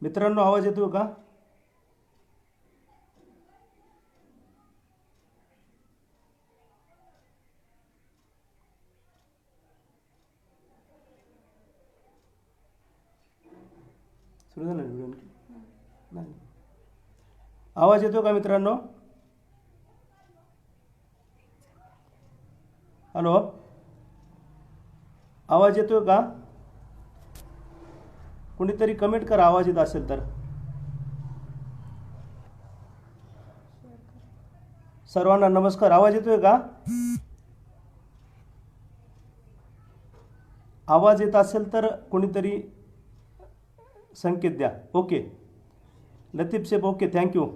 मित्रांनो, आवाज येतो का? सुरू झालं व्हिडिओ? नाही. आवाज येतो का मित्रांनो? हॅलो, आवाज येतोय का? कुणीतरी कमेंट करा आवाज येत असेल तर. सर्वांना नमस्कार. आवाज येतोय का? आवाज येत असेल तर कुणीतरी संकेत द्या. Okay, Latif Shaikh, okay, thank you.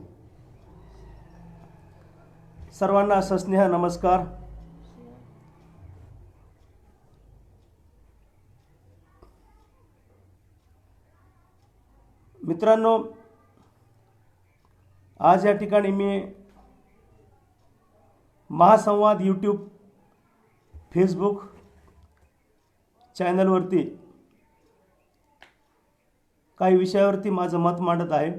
सर्वांना सस्नेह नमस्कार. मित्रांनो, आज या ठिकाणी मी महासंवाद यूट्यूब फेसबुक चॅनलवरती काही विषयावरती माझं मत मांडत आहे.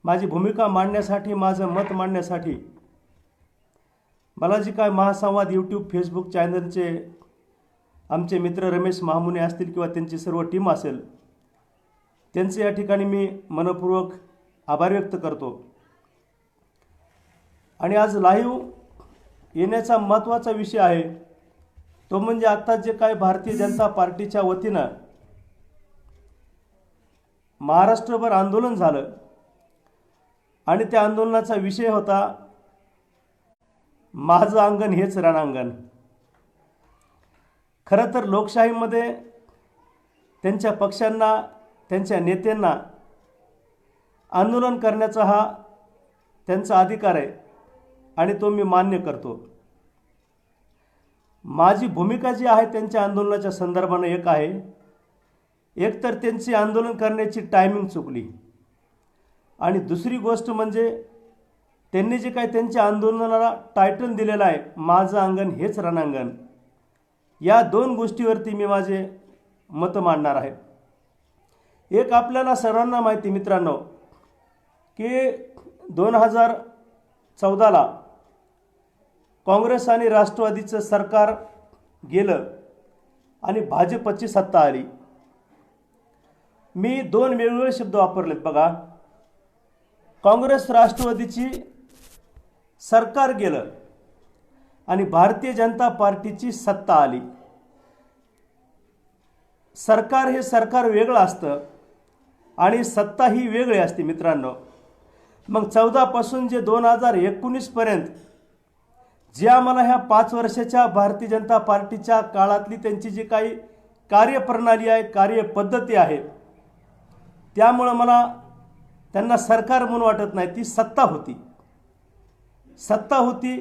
माझी भूमिका मांडण्यासाठी, माझं मत मांडण्यासाठी मला जी काय महासंवाद यूट्यूब फेसबुक चॅनलचे आमचे मित्र रमेश महामुने असतील किंवा त्यांची सर्व टीम असेल, त्यांचे या ठिकाणी मी मनपूर्वक आभार व्यक्त करतो. आणि आज लाईव्ह येण्याचा महत्त्वाचा विषय आहे तो म्हणजे आत्ता जे काय भारतीय जनता पार्टीच्या वतीनं महाराष्ट्रभर आंदोलन झालं आणि त्या आंदोलनाचा विषय होता माझं अंगण हेच रणांगण. खरं तर लोकशाहीमध्ये त्यांच्या पक्षांना, त्यांच्या नेत्यांना आंदोलन करण्याचा हा त्यांचा अधिकार आहे आणि तो मी मान्य करतो. माझी भूमिका जी आहे त्यांच्या आंदोलनाच्या संदर्भाने एक आहे, एक तर त्यांची आंदोलन करण्याची टायमिंग चुकली आणि दुसरी गोष्ट म्हणजे त्यांनी जे काही त्यांच्या आंदोलनाला टायटल दिलेलं आहे माझं अंगण हेच रणांगण, या दोन गोष्टीवरती मी माझे मत मांडणार आहे. एक आपल्याला सर्वांना माहिती मित्रांनो की 2014ला काँग्रेस आणि राष्ट्रवादीचं सरकार गेलं आणि भाजपची सत्ता आली. मी दोन वेगवेगळे शब्द वापरलेत बघा. काँग्रेस राष्ट्रवादीची सरकार गेलं आणि भारतीय जनता पार्टीची सत्ता आली. सरकार हे सरकार वेगळं असतं आणि सत्ता ही वेगळी असते मित्रांनो. मग 14 पासून जे 2019 पर्यंत जे आम्हाला ह्या 5 वर्षाच्या भारतीय जनता पार्टीच्या काळातली त्यांची जी काही कार्यप्रणाली आहे, कार्यपद्धती आहे, त्यामुळं मला त्यांना सरकार म्हणून वाटत नाही, ती सत्ता होती. सत्ता होती,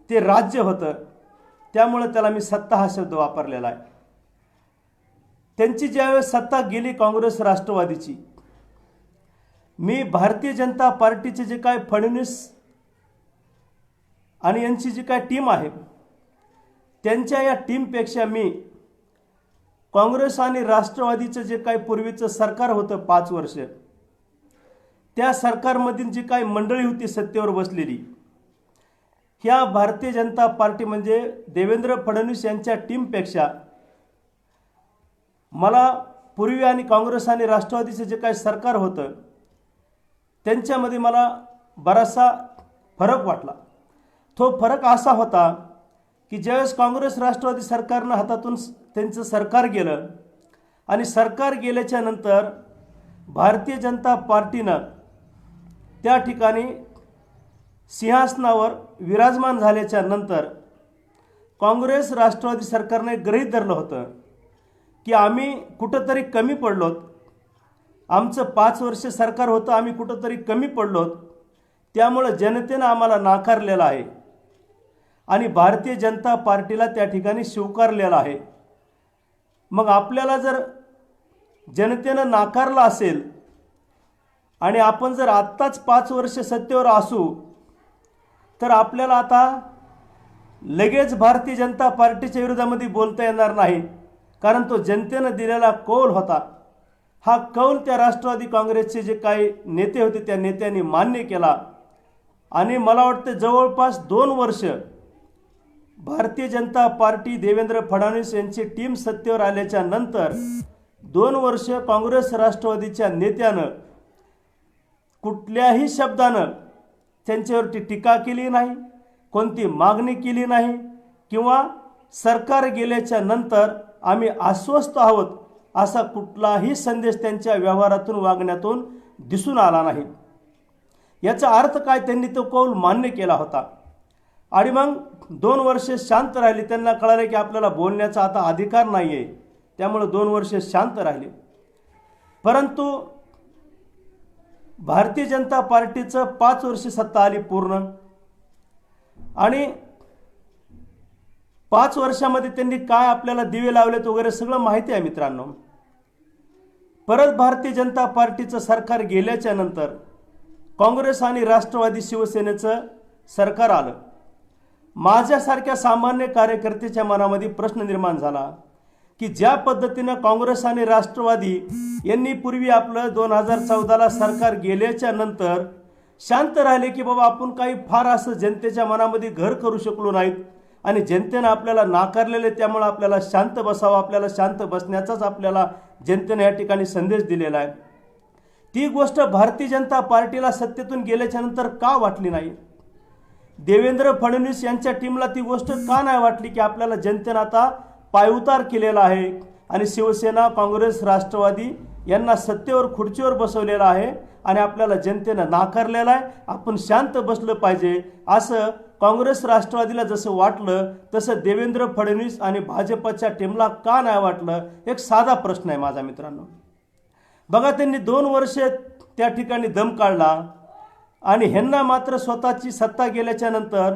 ते राज्य होतं, त्यामुळं त्याला मी सत्ता हा शब्द वापरलेला आहे. त्यांची ज्यावेळेस सत्ता गेली काँग्रेस राष्ट्रवादीची, मी भारतीय जनता पार्टीचे जे काय फडणवीस आणि यांची जी काय टीम आहे त्यांच्या या टीमपेक्षा मी काँग्रेस आणि राष्ट्रवादीचं जे काय पूर्वीचं सरकार होतं 5 वर्ष, त्या सरकारमधील जी काही मंडळी होती सत्तेवर बसलेली, ह्या भारतीय जनता पार्टी म्हणजे देवेंद्र फडणवीस यांच्या टीमपेक्षा मला पूर्वी आणि काँग्रेस आणि राष्ट्रवादीचं जे काही सरकार होतं त्यांच्यामध्ये मला बराचसा फरक वाटला. तो फरक असा होता की ज्यावेळेस काँग्रेस राष्ट्रवादी सरकारनं हातातून त्यांचं सरकार गेलं आणि सरकार गेल्याच्या नंतर भारतीय जनता पार्टीनं त्या ठिकाणी सिंहासनावर विराजमान झाल्याच्या नंतर काँग्रेस राष्ट्रवादी सरकारने गृहीत धरलं होतं की आम्ही कुठंतरी कमी पडलोत, आमचं 5 वर्ष सरकार होतं, आम्ही कुठंतरी कमी पडलोत, त्यामुळं जनतेनं आम्हाला नाकारलेलं आहे आणि भारतीय जनता पार्टीला त्या ठिकाणी स्वीकारलेलं आहे. मग आपल्याला जर जनतेनं नाकारलं असेल आणि आपण जर आत्ताच 5 वर्ष सत्तेवर असू तर आपल्याला आता लगेच भारतीय जनता पार्टीच्या विरोधामध्ये बोलता येणार नाही, कारण तो जनतेनं दिलेला कौल होता. हा कौल त्या राष्ट्रवादी काँग्रेसचे जे काही नेते होते त्या नेत्यांनी मान्य केला आणि मला वाटतं जवळपास 2 वर्ष भारतीय जनता पार्टी देवेंद्र फडणवीस यांची टीम सत्तेवर आल्याच्या नंतर 2 वर्ष काँग्रेस राष्ट्रवादीच्या नेत्यानं कुठल्याही शब्दानं त्यांच्यावरती टीका केली नाही, कोणती मागणी केली नाही किंवा सरकार गेल्याच्या नंतर आम्ही अस्वस्थ आहोत असा कुठलाही संदेश त्यांच्या व्यवहारातून वागण्यातून दिसून आला नाही। याचा अर्थ काय, त्यांनी तो कौल मान्य केला होता आणि मग 2 वर्ष शांत राहिले। त्यांना कळाले की आपल्याला बोलण्याचा आता अधिकार नाही आहे, त्यामुळे 2 वर्ष शांत राहिले। परंतु भारतीय जनता पार्टीचं 5 वर्ष सत्ता आली पूर्ण आणि 5 वर्षामध्ये त्यांनी काय आपल्याला दिवे लावलेत वगैरे सगळं माहिती आहे मित्रांनो। परत भारतीय जनता पार्टीचं सरकार गेल्याच्या नंतर काँग्रेस आणि राष्ट्रवादी शिवसेनेचं सरकार आलं। माझ्यासारख्या सामान्य कार्यकर्त्याच्या मनामध्ये प्रश्न निर्माण झाला की ज्या पद्धतीनं काँग्रेस आणि राष्ट्रवादी यांनी पूर्वी आपलं 2014ला सरकार गेल्याच्या नंतर शांत राहिले की बाबा आपण काही फार असं जनतेच्या मनामध्ये घर करू शकलो नाहीत आणि जनतेनं आपल्याला नाकारलेले, त्यामुळे आपल्याला शांत बसावं, आपल्याला शांत बसण्याचाच आपल्याला जनतेने या ठिकाणी संदेश दिलेला आहे। ती गोष्ट भारतीय जनता पार्टीला सत्तेतून गेल्याच्या नंतर का वाटली नाही? देवेंद्र फडणवीस यांच्या टीमला ती गोष्ट का नाही वाटली की आपल्याला जनतेनं आता पायउतार केलेला आहे आणि शिवसेना, काँग्रेस, राष्ट्रवादी यांना सत्तेवर खुर्चीवर बसवलेलं आहे आणि आपल्याला जनतेनं नाकारलेलं आहे, आपण शांत बसलं पाहिजे असं काँग्रेस राष्ट्रवादीला जसं वाटलं तसं देवेंद्र फडणवीस आणि भाजपच्या टीमला का नाही वाटलं? एक साधा प्रश्न आहे माझा मित्रांनो। बघा, त्यांनी 2 वर्ष त्या ठिकाणी दम काढला आणि ह्यांना मात्र स्वतःची सत्ता गेल्याच्या नंतर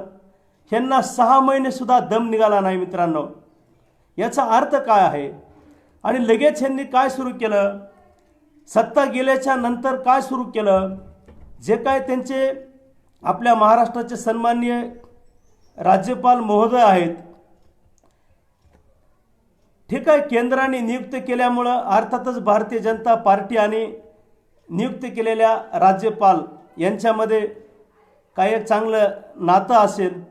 ह्यांना 6 महिने सुद्धा दम निघाला नाही मित्रांनो। याचा अर्थ काय आहे? आणि लगेच ह्यांनी काय सुरू केलं? सत्ता गेल्याच्या नंतर काय सुरू केलं? जे काय त्यांचे आपल्या महाराष्ट्राचे सन्माननीय राज्यपाल महोदय आहेत, ठीक आहे, केंद्राने नियुक्त केल्यामुळं अर्थातच भारतीय जनता पार्टी आणि नियुक्त केलेल्या राज्यपाल यांच्यामध्ये काही एक चांगलं नातं असेल,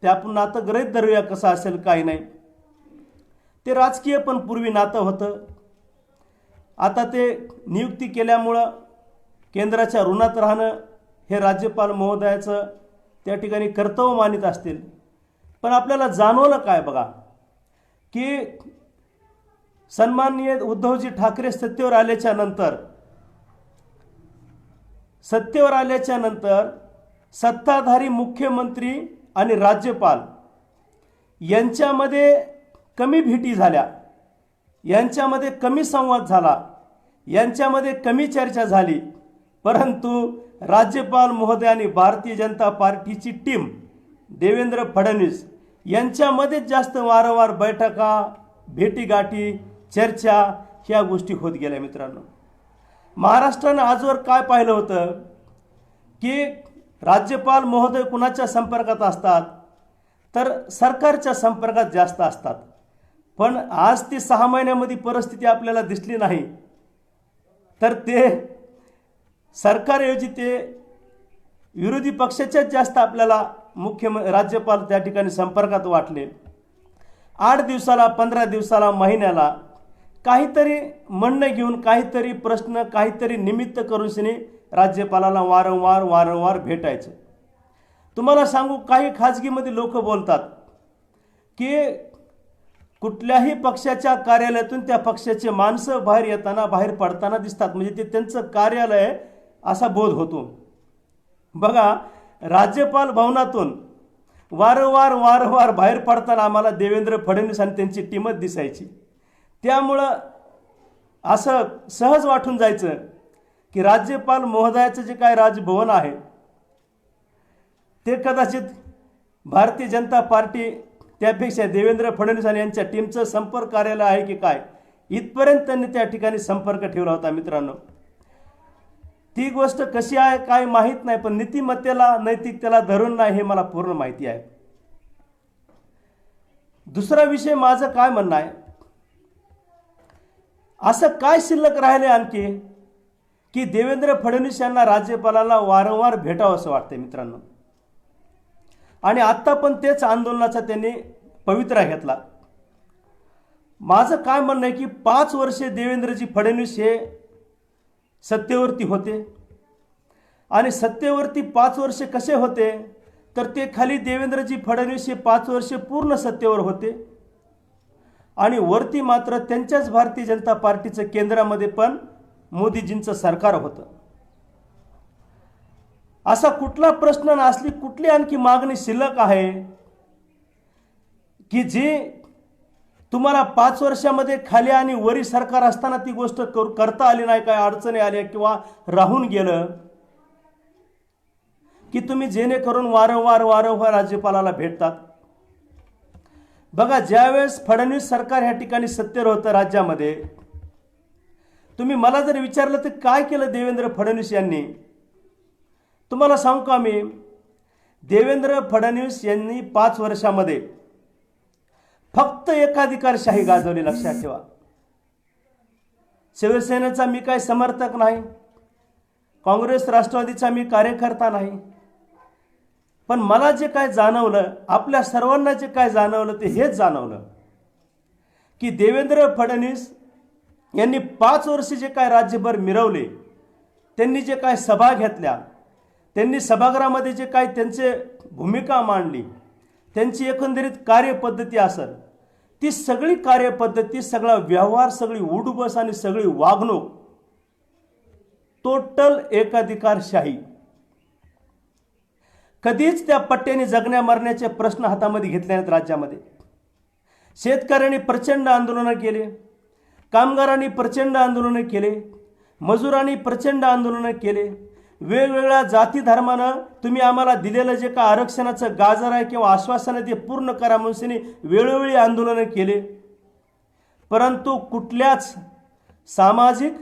ते आपण नातं गृहीत धरूया कसं असेल काही नाही, ते राजकीय पण पूर्वी नातं होतं। आता ते नियुक्ती केल्यामुळं केंद्राच्या ऋणात राहणं हे राज्यपाल महोदयाचं त्या ठिकाणी कर्तव्य मानित असतील। पण आपल्याला जाणवलं काय बघा की सन्माननीय उद्धवजी ठाकरे सत्तेवर आल्याच्या नंतर सत्ताधारी मुख्यमंत्री आणि राज्यपाल यांच्यामध्ये कमी भेटी झाल्या, यांच्यामध्ये कमी संवाद झाला, यांच्यामध्ये कमी चर्चा झाली। परंतु राज्यपाल महोदय आणि भारतीय जनता पार्टीची टीम देवेंद्र फडणवीस यांच्यामध्ये जास्त वारंवार बैठका, भेटीगाठी, चर्चा ह्या गोष्टी होत गेल्या मित्रांनो। महाराष्ट्रानं आजवर काय पाहिलं होतं की राज्यपाल महोदय कुणाच्या संपर्कात असतात तर सरकारच्या संपर्कात जास्त असतात, पण आज ती 6 महिन्यामध्ये परिस्थिती आपल्याला दिसली नाही, तर ते सरकारऐवजी ते विरोधी पक्षाच्याच जास्त आपल्याला राज्यपाल त्या ठिकाणी संपर्कात वाटले। 8 दिवसाला, 15 दिवसाला, महिन्याला काहीतरी म्हणणं घेऊन, काहीतरी प्रश्न, काहीतरी निमित्त करून राज्यपालाला वारंवार भेटायचं। तुम्हाला सांगू, काही खाजगीमध्ये लोक बोलतात की कुठल्याही पक्षाच्या कार्यालयातून त्या पक्षाचे माणसं बाहेर पडताना दिसतात, म्हणजे ते त्यांचं कार्यालय असा बोध होतो। बघा, राज्यपाल भवनातून वारंवार बाहेर पडताना आम्हाला देवेंद्र फडणवीस आणि त्यांची टीमच दिसायची। त्यामुळं असं सहज वाटून जायचं की राज्यपाल महोदयाचं जे काय राजभवन आहे ते कदाचित भारतीय जनता पार्टी त्यापेक्षा देवेंद्र फडणवीस आणि यांच्या टीमचं संपर्क कार्यालय आहे की काय, इथपर्यंत त्यांनी त्या ठिकाणी संपर्क ठेवला होता मित्रांनो। ती गोष्ट कशी आहे काय माहीत नाही, पण नीतिमत्तेला, नैतिकतेला धरून नाही हे मला पूर्ण माहिती आहे। दुसरा विषय माझं काय म्हणणं आहे, असं काय शिल्लक राहिले आणखी की देवेंद्र फडणवीस यांना राज्यपालाला वारंवार भेटावं असं वाटतंय मित्रांनो. आणि आत्ता पण तेच आंदोलनाचा त्यांनी पवित्रा घेतला. माझं काय म्हणणं आहे की 5 वर्षे देवेंद्रजी फडणवीस हे सत्तेवरती होते आणि सत्तेवरती 5 वर्षे कसे होते तर ते खाली देवेंद्रजी फडणवीस हे 5 वर्षे पूर्ण सत्तेवर होते आणि वरती मात्र त्यांच्याच भारतीय जनता पार्टीचं केंद्रामध्ये पण मोदीजींचं सरकार होतं. असा कुठला प्रश्न नसली कुठली आणखी मागणी शिल्लक आहे की जी तुम्हाला 5 वर्षामध्ये खाली आणि वरी सरकार असताना ती गोष्ट करता आली नाही, काय अडचणी आल्या किंवा राहून गेलं की तुम्ही जेणेकरून वारंवार राज्यपालाला भेटतात. बघा, ज्यावेळेस फडणवीस सरकार ह्या ठिकाणी सत्तेवर होतं राज्यामध्ये, तुम्ही मला जर विचारलं तर काय केलं देवेंद्र फडणवीस यांनी, तुम्हाला सांगू का मी, देवेंद्र फडणवीस यांनी 5 वर्षामध्ये फक्त एकाधिकारशाही गाजवली. लक्षात ठेवा, शिवसेनेचा मी काय समर्थक नाही, काँग्रेस राष्ट्रवादीचा मी कार्यकर्ता नाही, पण मला जे काय जाणवलं, आपल्या सर्वांना जे काय जाणवलं ते हेच जाणवलं की देवेंद्र फडणवीस यांनी 5 वर्ष जे काय राज्यभर मिरवले, त्यांनी जे काय सभा घेतल्या, त्यांनी सभागृहामध्ये जे काय त्यांचे भूमिका मांडली, त्यांची एकंदरीत कार्यपद्धती असेल, ती सगळी कार्यपद्धती, सगळा व्यवहार, सगळी उठबस आणि सगळी वागणूक टोटल एकाधिकारशाही. कधीच त्या पट्ट्याने जगण्या मरण्याचे प्रश्न हातामध्ये घेतले नाहीत राज्यामध्ये. शेतकऱ्यांनी प्रचंड आंदोलनं केले, कामगारांनी प्रचंड आंदोलनं केले, मजुरांनी प्रचंड आंदोलनं केले, वेगवेगळ्या जाती धर्मानं तुम्ही आम्हाला दिलेलं जे का आरक्षणाचं गाजर आहे किंवा आश्वासन आहे ते पूर्ण करा म्हणून वेळोवेळी आंदोलनं केले. परंतु कुठल्याच सामाजिक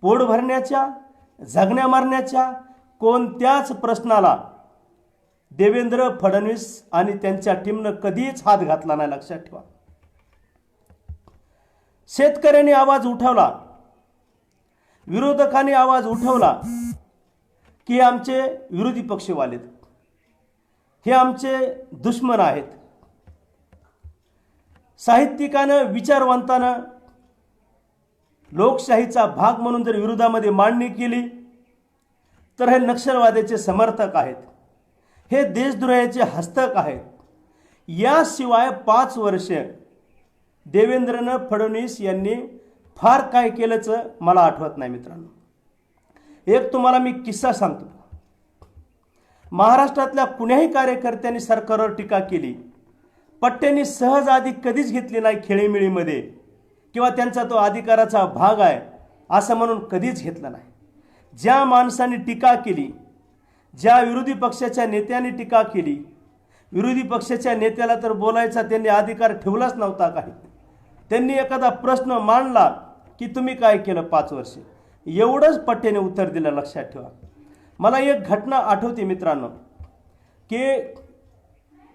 पोट भरण्याच्या, जगण्या मारण्याच्या कोणत्याच प्रश्नाला देवेंद्र फडणवीस आणि त्यांच्या टीमनं कधीच हात घातला नाही. लक्षात ठेवा, शेतकऱ्यांनी आवाज उठवला, विरोधकांनी आवाज उठवला की आमचे विरोधी पक्षवालेत, हे आमचे दुश्मन आहेत. साहित्यिकानं, विचारवंतानं लोकशाहीचा भाग म्हणून जर विरोधामध्ये मांडणी केली तर हे नक्षलवाद्याचे समर्थक आहेत, हे देशद्रोहाचे हस्तक आहेत. याशिवाय 5 वर्ष देवेंद्र फडणवीस यांनी फार काय केल्याचं मला आठवत नाही मित्रांनो. एक तुम्हाला मी किस्सा सांगतो. महाराष्ट्रातल्या कुण्याही कार्यकर्त्यांनी सरकारवर टीका केली, पट्ट्यांनी सहज आधी कधीच घेतली नाही खेळीमेळीमध्ये, किंवा त्यांचा तो अधिकाराचा भाग आहे असं म्हणून कधीच घेतलं नाही. ज्या माणसांनी टीका केली, ज्या विरोधी पक्षाच्या नेत्यांनी टीका केली, विरोधी पक्षाच्या नेत्याला तर बोलायचा त्यांनी अधिकार ठेवलाच नव्हता काही. त्यांनी एखादा प्रश्न मांडला की तुम्ही काय केलं 5 वर्षे, एवढंच पट्ट्याने उत्तर दिलं. लक्षात ठेवा, मला एक घटना आठवते मित्रांनो की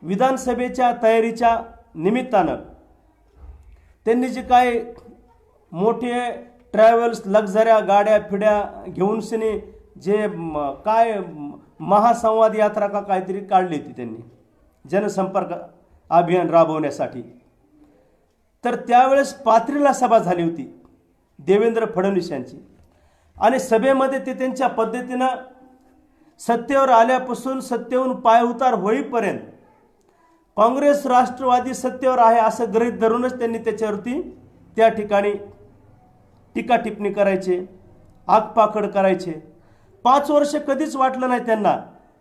विधानसभेच्या तयारीच्या निमित्तानं त्यांनी जे काय मोठे ट्रॅव्हल्स, लक्झऱ्या गाड्या फिड्या घेऊन जे काय महासंवाद यात्रा का काहीतरी काढली होती त्यांनी जनसंपर्क अभियान राबवण्यासाठी. तर त्यावेळेस पाथरीला सभा झाली होती देवेंद्र फडणवीस यांची, आणि सभेमध्ये ते त्यांच्या पद्धतीनं सत्तेवर आल्यापासून सत्तेवरून पायउतार होईपर्यंत काँग्रेस राष्ट्रवादी सत्तेवर आहे असं गृहीत धरूनच त्यांनी त्याच्यावरती त्या ठिकाणी टीका टिप्पणी करायचे, आगपाखड करायचे. 5 वर्ष कधीच वाटलं नाही त्यांना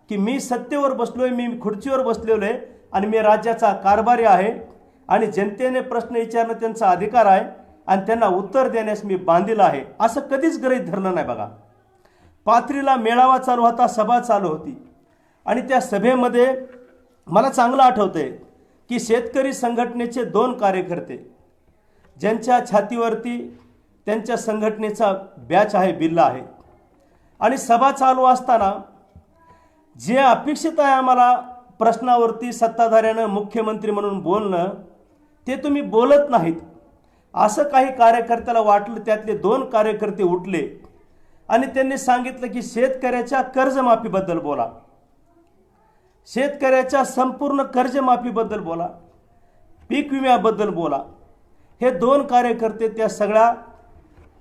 की मी सत्तेवर बसलोय, मी खुर्चीवर बसलेलो आहे आणि मी राज्याचा कारभारी आहे आणि जनतेने प्रश्न विचारणं त्यांचा अधिकार आहे आणि त्यांना उत्तर देण्यास मी बांधील आहे, असं कधीच गृहीत धरलं नाही. बघा, पाथरीला मेळावा चालू होता, सभा चालू होती, आणि त्या सभेमध्ये मला चांगलं आठवतंय की शेतकरी संघटनेचे 2 कार्यकर्ते, ज्यांच्या छातीवरती त्यांच्या संघटनेचा बॅच आहे, बिल्ला आहे, आणि सभा चालू असताना जे अपेक्षित आहे आम्हाला प्रश्नावरती सत्ताधाऱ्यानं मुख्यमंत्री म्हणून बोलणं, ते तुम्ही बोलत नाहीत असं काही कार्यकर्त्याला वाटलं. त्यातले 2 कार्यकर्ते उठले आणि त्यांनी सांगितलं की शेतकऱ्याच्या कर्जमाफीबद्दल बोला, शेतकऱ्याच्या संपूर्ण कर्जमाफीबद्दल बोला, पीक विम्याबद्दल बोला. हे 2 कार्यकर्ते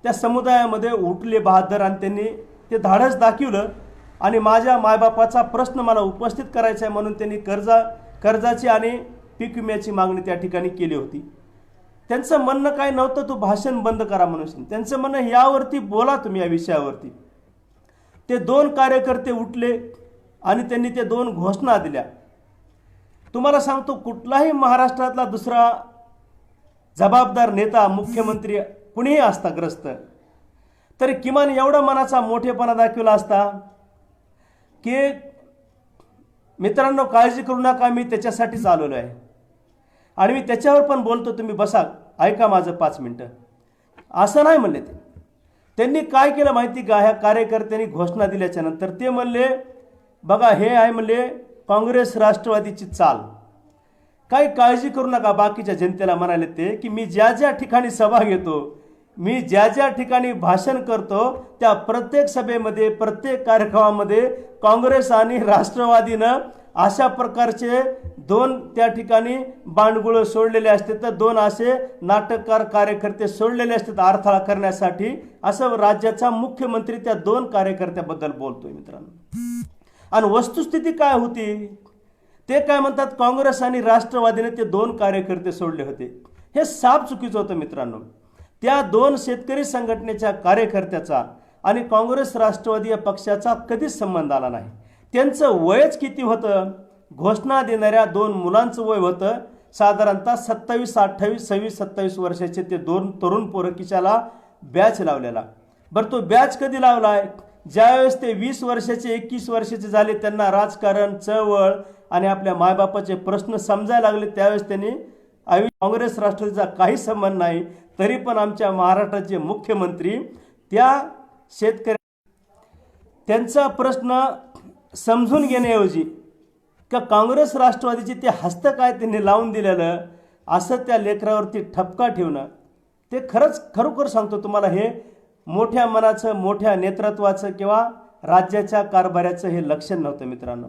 त्या समुदायामध्ये उठले बहादर आणि त्यांनी ते धाडस दाखवलं आणि माझ्या मायबापाचा प्रश्न मला उपस्थित करायचा आहे म्हणून त्यांनी कर्जाची आणि पीक विम्याची मागणी त्या ठिकाणी केली होती. त्यांचं म्हणणं काय नव्हतं तू भाषण बंद करा म्हणून. त्यांचं म्हणणं यावरती बोला तुम्ही, या विषयावरती. ते 2 कार्यकर्ते उठले आणि त्यांनी ते 2 घोषणा दिल्या. तुम्हाला सांगतो, कुठलाही महाराष्ट्रातला दुसरा जबाबदार नेता, मुख्यमंत्री कुणीही असता ग्रस्त, तरी किमान एवढा मनाचा मोठेपणा दाखवला असता की मित्रांनो काळजी करू नका, मी त्याच्यासाठीच आलेलो आहे आणि मी त्याच्यावर पण बोलतो, तुम्ही बसा ऐका माझं 5 मिनटं, असं नाही म्हणले. त्यांनी काय केलं माहिती का? ह्या कार्यकर्त्यांनी घोषणा दिल्याच्या नंतर ते म्हणले बघा हे आहे म्हणले काँग्रेस राष्ट्रवादीची चाल, काही काळजी करू नका. बाकीच्या जनतेला म्हणाले ते की मी ज्या ज्या ठिकाणी सभा घेतो, मी ज्या ज्या ठिकाणी भाषण करतो, त्या प्रत्येक सभेमध्ये प्रत्येक कार्यक्रमामध्ये काँग्रेस आणि राष्ट्रवादीनं अशा प्रकारचे 2 त्या ठिकाणी बांडगुळ सोडलेले असते, तर 2 असे नाटककार कार्यकर्ते सोडलेले असतात अडथळा करण्यासाठी. असं राज्याचा मुख्यमंत्री त्या 2 कार्यकर्त्याबद्दल बोलतोय मित्रांनो. आणि वस्तुस्थिती काय होती? ते काय म्हणतात, काँग्रेस आणि राष्ट्रवादीने ते 2 कार्यकर्ते सोडले होते. हे साफ चुकीचं होतं मित्रांनो. त्या 2 शेतकरी संघटनेच्या कार्यकर्त्याचा आणि काँग्रेस राष्ट्रवादी या पक्षाचा कधीच संबंध आला नाही. त्यांचं वयच किती होतं? घोषणा देणाऱ्या 2 मुलांचं वय होतं साधारणतः 27, 28, 26, 27 वर्षाचे. ते 2 तरुण पोरं किशाला बॅच लावलेला. बरं, तो बॅच कधी लावलाय? ज्यावेळेस ते 20 वर्षाचे 21 वर्षाचे झाले, त्यांना राजकारण, चळवळ आणि आपल्या मायबापाचे प्रश्न समजायला लागले, त्यावेळेस त्यांनी काँग्रेस राष्ट्रवादीचा काही संबंध नाही, तरी पण आमच्या महाराष्ट्राचे मुख्यमंत्री त्या त्यांचा प्रश्न समजून घेण्याऐवजी का काँग्रेस राष्ट्रवादीचे ते हस्त काय त्यांनी लावून दिलेलं, असं त्या लेकरावरती ठपका ठेवणं, ते खरोखर सांगतो तुम्हाला, हे मोठ्या मनाचं, मोठ्या नेतृत्वाचं किंवा राज्याच्या कारभाराचं हे लक्षण नव्हतं मित्रांनो.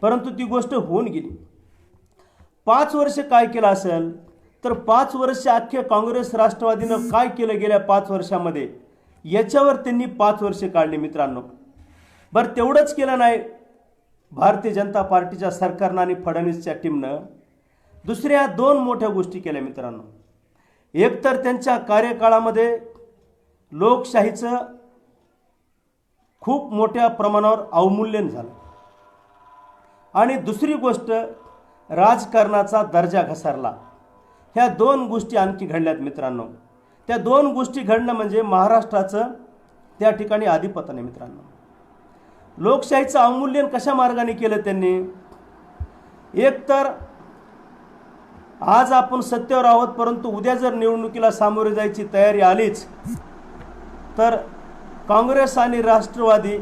परंतु ती गोष्ट होऊन गेली. 5 वर्ष काय केलं असेल तर 5 वर्ष अख्ख्या काँग्रेस राष्ट्रवादीनं काय केलं गेल्या 5 वर्षामध्ये, याच्यावर त्यांनी 5 वर्ष काढली मित्रांनो. बरं, तेवढंच केलं नाही. भारतीय जनता पार्टीच्या सरकारनं आणि फडणवीसच्या टीमनं दुसऱ्या 2 मोठ्या गोष्टी केल्या मित्रांनो. एक तर त्यांच्या कार्यकाळामध्ये लोकशाहीचं खूप मोठ्या प्रमाणावर अवमूल्यन झालं आणि दुसरी गोष्ट राजकारणाचा दर्जा घसरला. ह्या 2 गोष्टी आणखी घडल्यात मित्रांनो. त्या 2 गोष्टी घडणं म्हणजे महाराष्ट्राचं त्या ठिकाणी आधिपत्य नाही मित्रांनो. लोकशाहीचं अवमूल्यन कशा मार्गाने केलं त्यांनी? एक तर आज आपण सत्तेवर आहोत, परंतु उद्या जर निवडणुकीला सामोरे जायची तयारी आलीच तर काँग्रेस आणि राष्ट्रवादी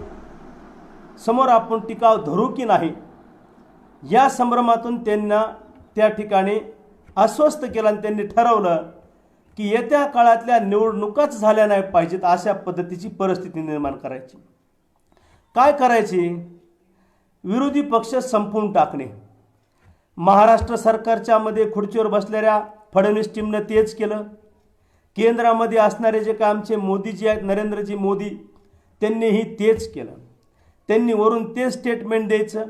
समोर आपण टिकाव धरू की नाही, या संभ्रमातून त्यांना त्या ठिकाणी अस्वस्थ केलं आणि त्यांनी ठरवलं की येत्या काळातल्या निवडणुकाच झाल्या नाही पाहिजेत, अशा पद्धतीची परिस्थिती निर्माण करायची. काय करायची? विरोधी पक्ष संपवून टाकणे. महाराष्ट्र सरकारच्या मध्ये खुर्चीवर बसलेल्या फडणवीस टीमनं तेच केलं. केंद्रामध्ये असणारे जे काय आमचे मोदीजी आहेत, नरेंद्रजी मोदी, त्यांनीही तेच केलं. त्यांनी वरून तेच स्टेटमेंट द्यायचं,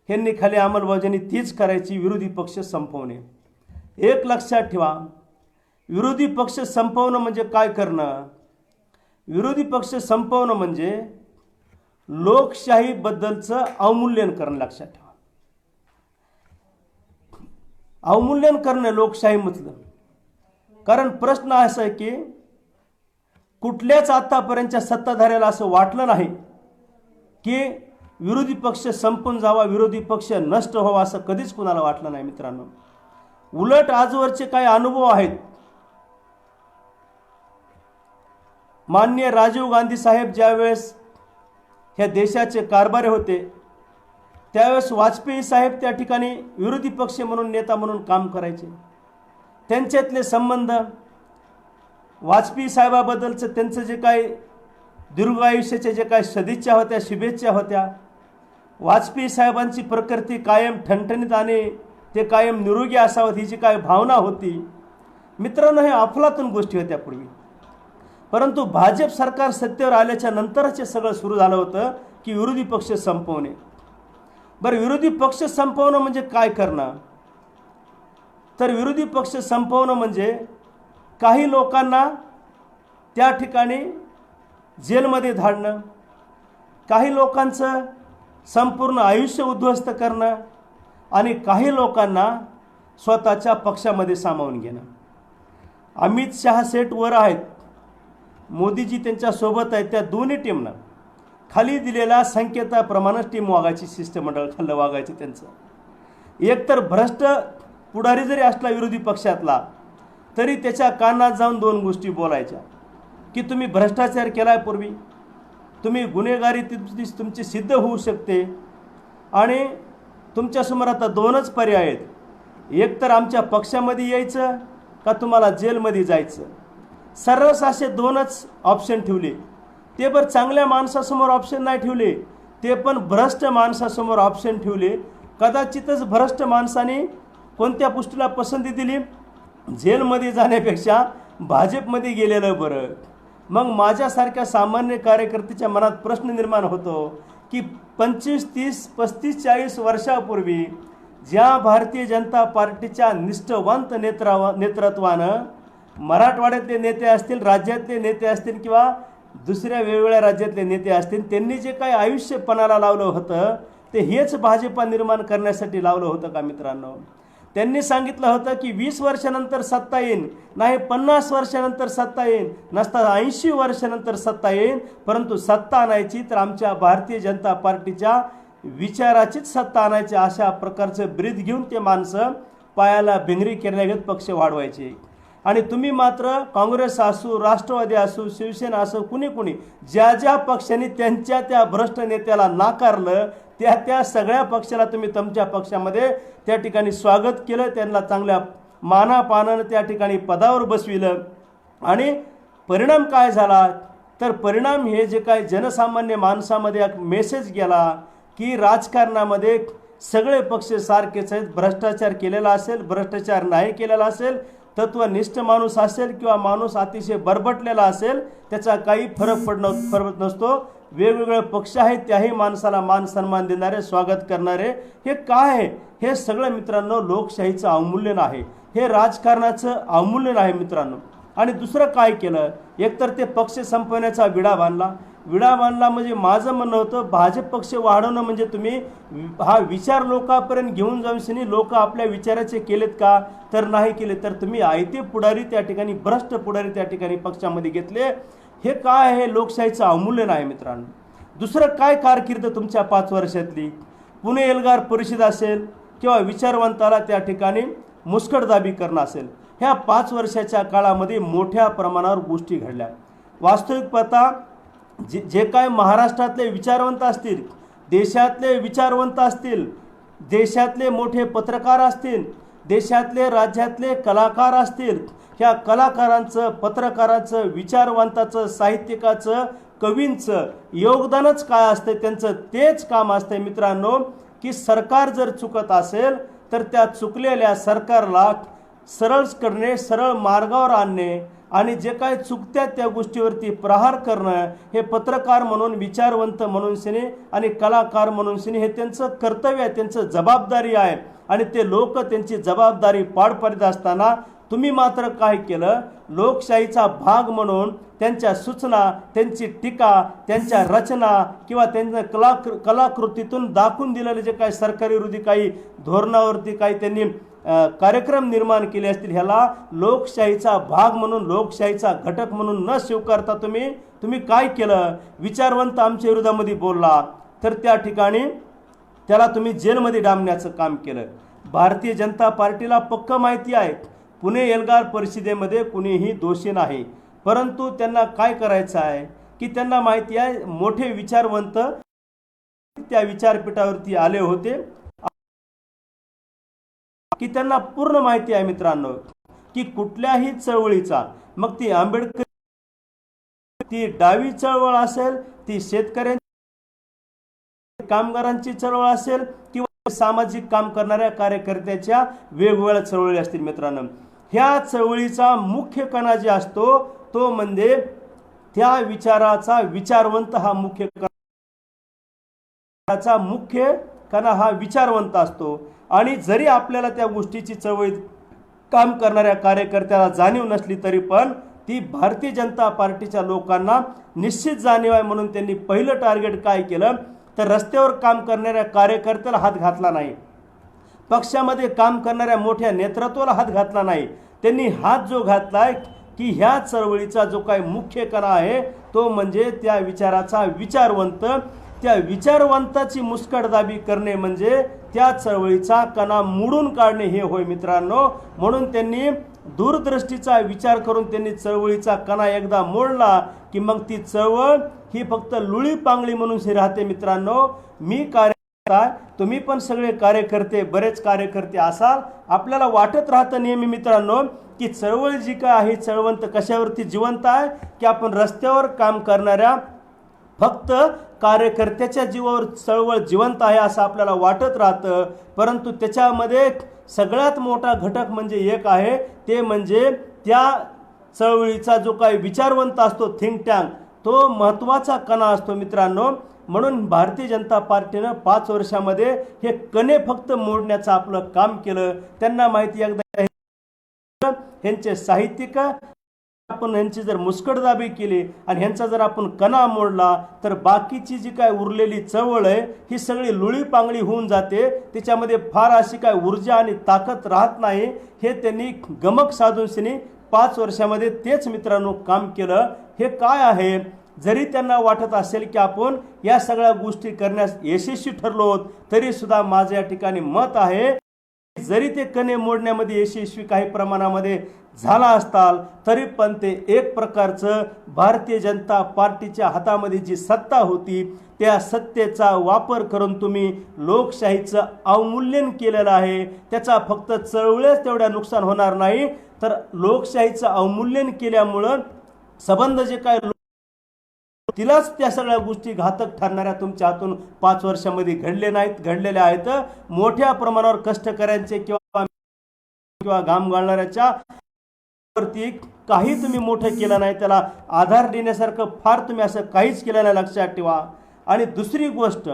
ह्यांनी खाली अंमलबजावणी तीच करायची, विरोधी पक्ष संपवणे. एक लक्षात ठेवा, विरोधी पक्ष संपवणं म्हणजे काय करणं? विरोधी पक्ष संपवणं म्हणजे लोकशाहीबद्दलचं अवमूल्यन करणं. लक्षात ठेवा, अवमूल्यन करणं लोकशाहीमधलं. कारण प्रश्न असा आहे की कुठल्याच आतापर्यंतच्या सत्ताधाऱ्याला असं वाटलं नाही की विरोधी पक्ष संपून जावा, विरोधी पक्ष नष्ट व्हावा, असं कधीच कुणाला वाटलं नाही मित्रांनो. उलट आजवरचे काही अनुभव आहेत. माननीय राजीव गांधी साहेब ज्यावेळेस ह्या देशाचे कारभारी होते, त्यावेळेस वाजपेयी साहेब त्या ठिकाणी विरोधी पक्ष म्हणून, नेता म्हणून काम करायचे. त्यांच्यातले संबंध वाजपेयी साहेबाबद्दलचं त्यांचं जे काय दीर्घ आयुष्याच्या जे काय सदिच्छा होत्या, शुभेच्छा होत्या, वाजपेयी साहेबांची प्रकृती कायम ठणठणीत आणि ते कायम निरोगी असावं ही जी काय भावना होती मित्रांनो, हे अफलातून गोष्टी होत्या पूर्वी. परंतु भाजप सरकार सत्तेवर आल्याच्या नंतरच हे सगळं सुरू झालं होतं की विरोधी पक्ष संपवणे. बरं, विरोधी पक्ष संपवणं म्हणजे काय करणं? तर विरोधी पक्ष संपवणं म्हणजे काही लोकांना त्या ठिकाणी जेलमध्ये धाडणं, काही लोकांचं संपूर्ण आयुष्य उद्ध्वस्त करणं आणि काही लोकांना स्वतःच्या पक्षामध्ये सामावून घेणं. अमित शहा सेट वर आहेत, मोदीजी त्यांच्यासोबत आहेत. त्या दोन्ही टीमनं खाली दिलेल्या संकेताप्रमाणेच टीम वागायची, शिष्टमंडळ खाल्लं वागायचं त्यांचं. एकतर भ्रष्ट पुढारी जरी असला विरोधी पक्षातला तरी त्याच्या कानात जाऊन दोन गोष्टी बोलायच्या की तुम्ही भ्रष्टाचार केलाय पूर्वी, तुम्ही गुन्हेगारी तुमची सिद्ध होऊ शकते आणि तुमच्यासमोर आता दोनच पर्याय आहेत, एक तर आमच्या पक्षामध्ये यायचं का तुम्हाला जेलमध्ये जायचं. सर्रास असे दोनच ऑप्शन ठेवले. ते पण चांगल्या माणसासमोर ऑप्शन नाही ठेवले, ते पण भ्रष्ट माणसासमोर ऑप्शन ठेवले. कदाचितच भ्रष्ट माणसाने कोणत्या गोष्टीला पसंती दिली? जेलमध्ये जाण्यापेक्षा भाजपमध्ये गेलेलं बरं. मग माझ्यासारख्या सामान्य कार्यकर्त्याच्या मनात प्रश्न निर्माण होतो की 25, 30, 35, 40 वर्षापूर्वी ज्या भारतीय जनता पार्टीच्या निष्ठावंत नेतृत्वानं मराठवाड्यातले नेते असतील, राज्यातले नेते असतील किंवा दुसऱ्या वेगवेगळ्या राज्यातले नेते असतील, त्यांनी जे काही आयुष्य पणाला लावलं होतं ते हेच भाजपा निर्माण करण्यासाठी लावलं होतं का मित्रांनो? त्यांनी सांगितलं होतं की 20 वर्षानंतर सत्ता येईन, नाही 50 वर्षानंतर सत्ता येईन, नसता 80 वर्षानंतर सत्ता येईन, परंतु सत्ता आणायची तर आमच्या भारतीय जनता पार्टीच्या विचाराचीच सत्ता आणायची. अशा प्रकारचं ब्रीद घेऊन ते माणसं पायाला भिंगरी केल्यागत पक्ष वाढवायचे. आणि तुम्ही मात्र काँग्रेस असो, राष्ट्रवादी असो, शिवसेना असो, कुणी ज्या ज्या पक्षांनी त्यांच्या त्या भ्रष्ट नेत्याला नाकारलं त्या सगळ्या पक्षाला तुम्ही तुमच्या पक्षामध्ये त्या ठिकाणी स्वागत केलं, त्यांना चांगल्या मानापानानं त्या ठिकाणी पदावर बसविलं. आणि परिणाम काय झाला? तर परिणाम हे जे काय जनसामान्य माणसामध्ये एक मेसेज गेला की राजकारणामध्ये सगळे पक्ष सारखेच आहेत. भ्रष्टाचार केलेला असेल, भ्रष्टाचार नाही केलेला असेल, तत्वनिष्ठ माणूस असेल किंवा माणूस अतिशय बरबटलेला असेल, त्याचा काही फरक नसतो. वेगवेगळे पक्ष आहेत, त्याही माणसाला मान सन्मान देणारे, स्वागत करणारे. हे काय आहे? हे सगळं मित्रांनो लोकशाहीचं अवमूल्यन आहे, हे राजकारणाचं अवमूल्यन आहे मित्रांनो. आणि दुसरं काय केलं? एकतर ते पक्ष संपवण्याचा विडा बांधला म्हणजे माझं म्हणणं होतं भाजप पक्ष वाढवणं म्हणजे तुम्ही हा विचार लोकांपर्यंत घेऊन जाऊन लोक आपल्या विचाराचे केलेत का? तर नाही केले. तर तुम्ही आयते पुढारी त्या ठिकाणी, भ्रष्ट पुढारी त्या ठिकाणी पक्षामध्ये घेतले. हे काय आहे? लोकशाहीचं अवमूल्यन आहे मित्रांनो. दुसरं काय कारकीर्द तुमच्या 5 वर्षातली? पुणे एल्गार परिषद असेल किंवा विचारवंताला त्या ठिकाणी मुस्कटदाबी करणं असेल, ह्या 5 वर्षाच्या काळामध्ये मोठ्या प्रमाणावर गोष्टी घडल्या. वास्तविक पाहता जे काय महाराष्ट्रातले विचारवंत असतील, देशातले विचारवंत असतील, देशातले मोठे पत्रकार असतील, देशातले राज्यातले कलाकार असतील, ह्या कलाकारांचं, पत्रकारांचं, विचारवंताचं, साहित्यिकाचं, कवींचं योगदानच काय असतं? त्यांचं तेच काम असतं मित्रांनो की सरकार जर चुकत असेल तर त्या चुकलेल्या सरकारला सरळ करणे, सरळ मार्गावर आणणे आणि जे काय चुकत्यात त्या गोष्टीवरती प्रहार करणं, हे पत्रकार म्हणून, विचारवंत म्हणून आणि कलाकार म्हणून हे त्यांचं कर्तव्य आहे, त्यांचं जबाबदारी आहे. आणि ते लोक त्यांची जबाबदारी पार पाडत असताना तुम्ही मात्र काय केलं? लोकशाहीचा भाग म्हणून त्यांच्या सूचना, त्यांची टीका, त्यांच्या रचना किंवा त्यांच्या कलाकृतीतून दाखवून दिलेले जे काही सरकारी विरोधी काही धोरणावरती काही त्यांनी कार्यक्रम निर्माण केले असतील, ह्याला लोकशाहीचा भाग म्हणून, लोकशाहीचा घटक म्हणून न स्वीकारता तुम्ही काय केलं? विचारवंत आमच्या विरोधामध्ये बोलला तर त्या ठिकाणी त्याला तुम्ही जेलमध्ये डांबण्याचं काम केलं. भारतीय जनता पार्टीला पक्क माहिती आहे पुणे एल्गार परिषदेमध्ये कुणीही दोषी नाही, परंतु त्यांना काय करायचं आहे की त्यांना माहिती आहे मोठे विचारवंत त्या विचारपीठावरती आले होते की त्यांना पूर्ण माहिती आहे मित्रांनो की कुठल्याही चळवळीचा, मग ती आंबेडकर, ती डावी चळवळ असेल, ती शेतकऱ्यांची कामगारांची चळवळ असेल किंवा सामाजिक काम करणाऱ्या कार्यकर्त्याच्या वेगवेगळ्या चळवळी असतील मित्रांनो, ह्या चळवळीचा मुख्य कणा जे असतो तो म्हणजे त्या विचाराचा विचारवंत हा मुख्य कणा हा विचारवंत असतो. आणि जरी आपल्याला त्या गोष्टीची चळवळीत काम करणाऱ्या कार्यकर्त्याला जाणीव नसली तरी पण ती भारतीय जनता पार्टीच्या लोकांना निश्चित जाणीव आहे. म्हणून त्यांनी पहिलं टार्गेट काय केलं तर रस्त्यावर काम करणाऱ्या कार्यकर्त्याला हात घातला नाही, पक्षामध्ये काम करणाऱ्या मोठ्या नेतृत्वाला हात घातला नाही. त्यांनी हात जो घातलाय की ह्या चळवळीचा जो काही मुख्य कणा आहे तो म्हणजे त्या विचाराचा विचारवंत, त्या विचारवंताची मुस्कटदाबी करणे म्हणजे त्या चळवळीचा कणा मोडून काढणे हे होय मित्रांनो. म्हणून त्यांनी दूरदृष्टीचा विचार करून त्यांनी चळवळीचा कणा एकदा मोडला की मग ती चळवळ ही फक्त लुळी पांगळी म्हणून राहते मित्रांनो. मी कार्यकर्ता, तुम्ही पण सगळे कार्यकर्ते, बरेच कार्यकर्ते असाल, आपल्याला वाटत राहतं नेहमी मित्रांनो की चळवळ जी काय आहे चळवंत कशावरती जिवंत आहे की आपण रस्त्यावर काम करणाऱ्या फक्त कार्यकर्त्याच्या जीवावर चळवळ जिवंत आहे असं आपल्याला वाटत राहतं. परंतु त्याच्यामध्ये सगळ्यात मोठा घटक म्हणजे एक आहे, ते म्हणजे त्या चळवळीचा जो काही विचारवंत असतो, थिंक टँक, तो महत्त्वाचा कणा असतो मित्रांनो. म्हणून भारतीय जनता पार्टीनं 5 वर्षामध्ये हे कणे फक्त मोडण्याचं आपलं काम केलं. त्यांना माहिती एकदा ह्यांचे साहित्यिक आपण ह्यांची जर मुस्कटदाबी केली आणि ह्यांचा जर आपण कणा मोडला तर बाकीची जी काय उरलेली चळवळ आहे ही सगळी लुळी पांगळी होऊन जाते, त्याच्यामध्ये फार अशी काय ऊर्जा आणि ताकद राहत नाही. हे त्यांनी गमक साधून 5 वर्षामध्ये तेच मित्रांनो काम केलं. हे काय आहे, जरी त्यांना वाटत असेल की आपण या सगळ्या गोष्टी करण्यास यशस्वी ठरलो तरी सुद्धा माझं या ठिकाणी मत आहे, जरी ते कणे मोडण्यामध्ये यशस्वी काही प्रमाणामध्ये झाला असताल तरी पण ते एक प्रकारचं भारतीय जनता पार्टीच्या हातामध्ये जी सत्ता होती त्या सत्तेचा वापर करून तुम्ही लोकशाहीचं अवमूल्यन केलेलं आहे. त्याचा फक्त चळवळीच तेवढ्या नुकसान होणार नाही तर लोकशाहीचं अवमूल्यन केल्यामुळं संबंध जे काय तिलाच त्या सगळ्या गोष्टी घातक ठरणाऱ्या तुमच्या हातून 5 वर्षामध्ये घडलेल्या आहेत. मोठ्या प्रमाणावर कष्टकऱ्यांचे किंवा घाम गाळणाऱ्याच्या वरती काही तुम्ही मोठं केलं नाही, त्याला आधार देण्यासारखं फार तुम्ही असं काहीच केलं नाही, लक्षात ठेवा. आणि दुसरी गोष्ट,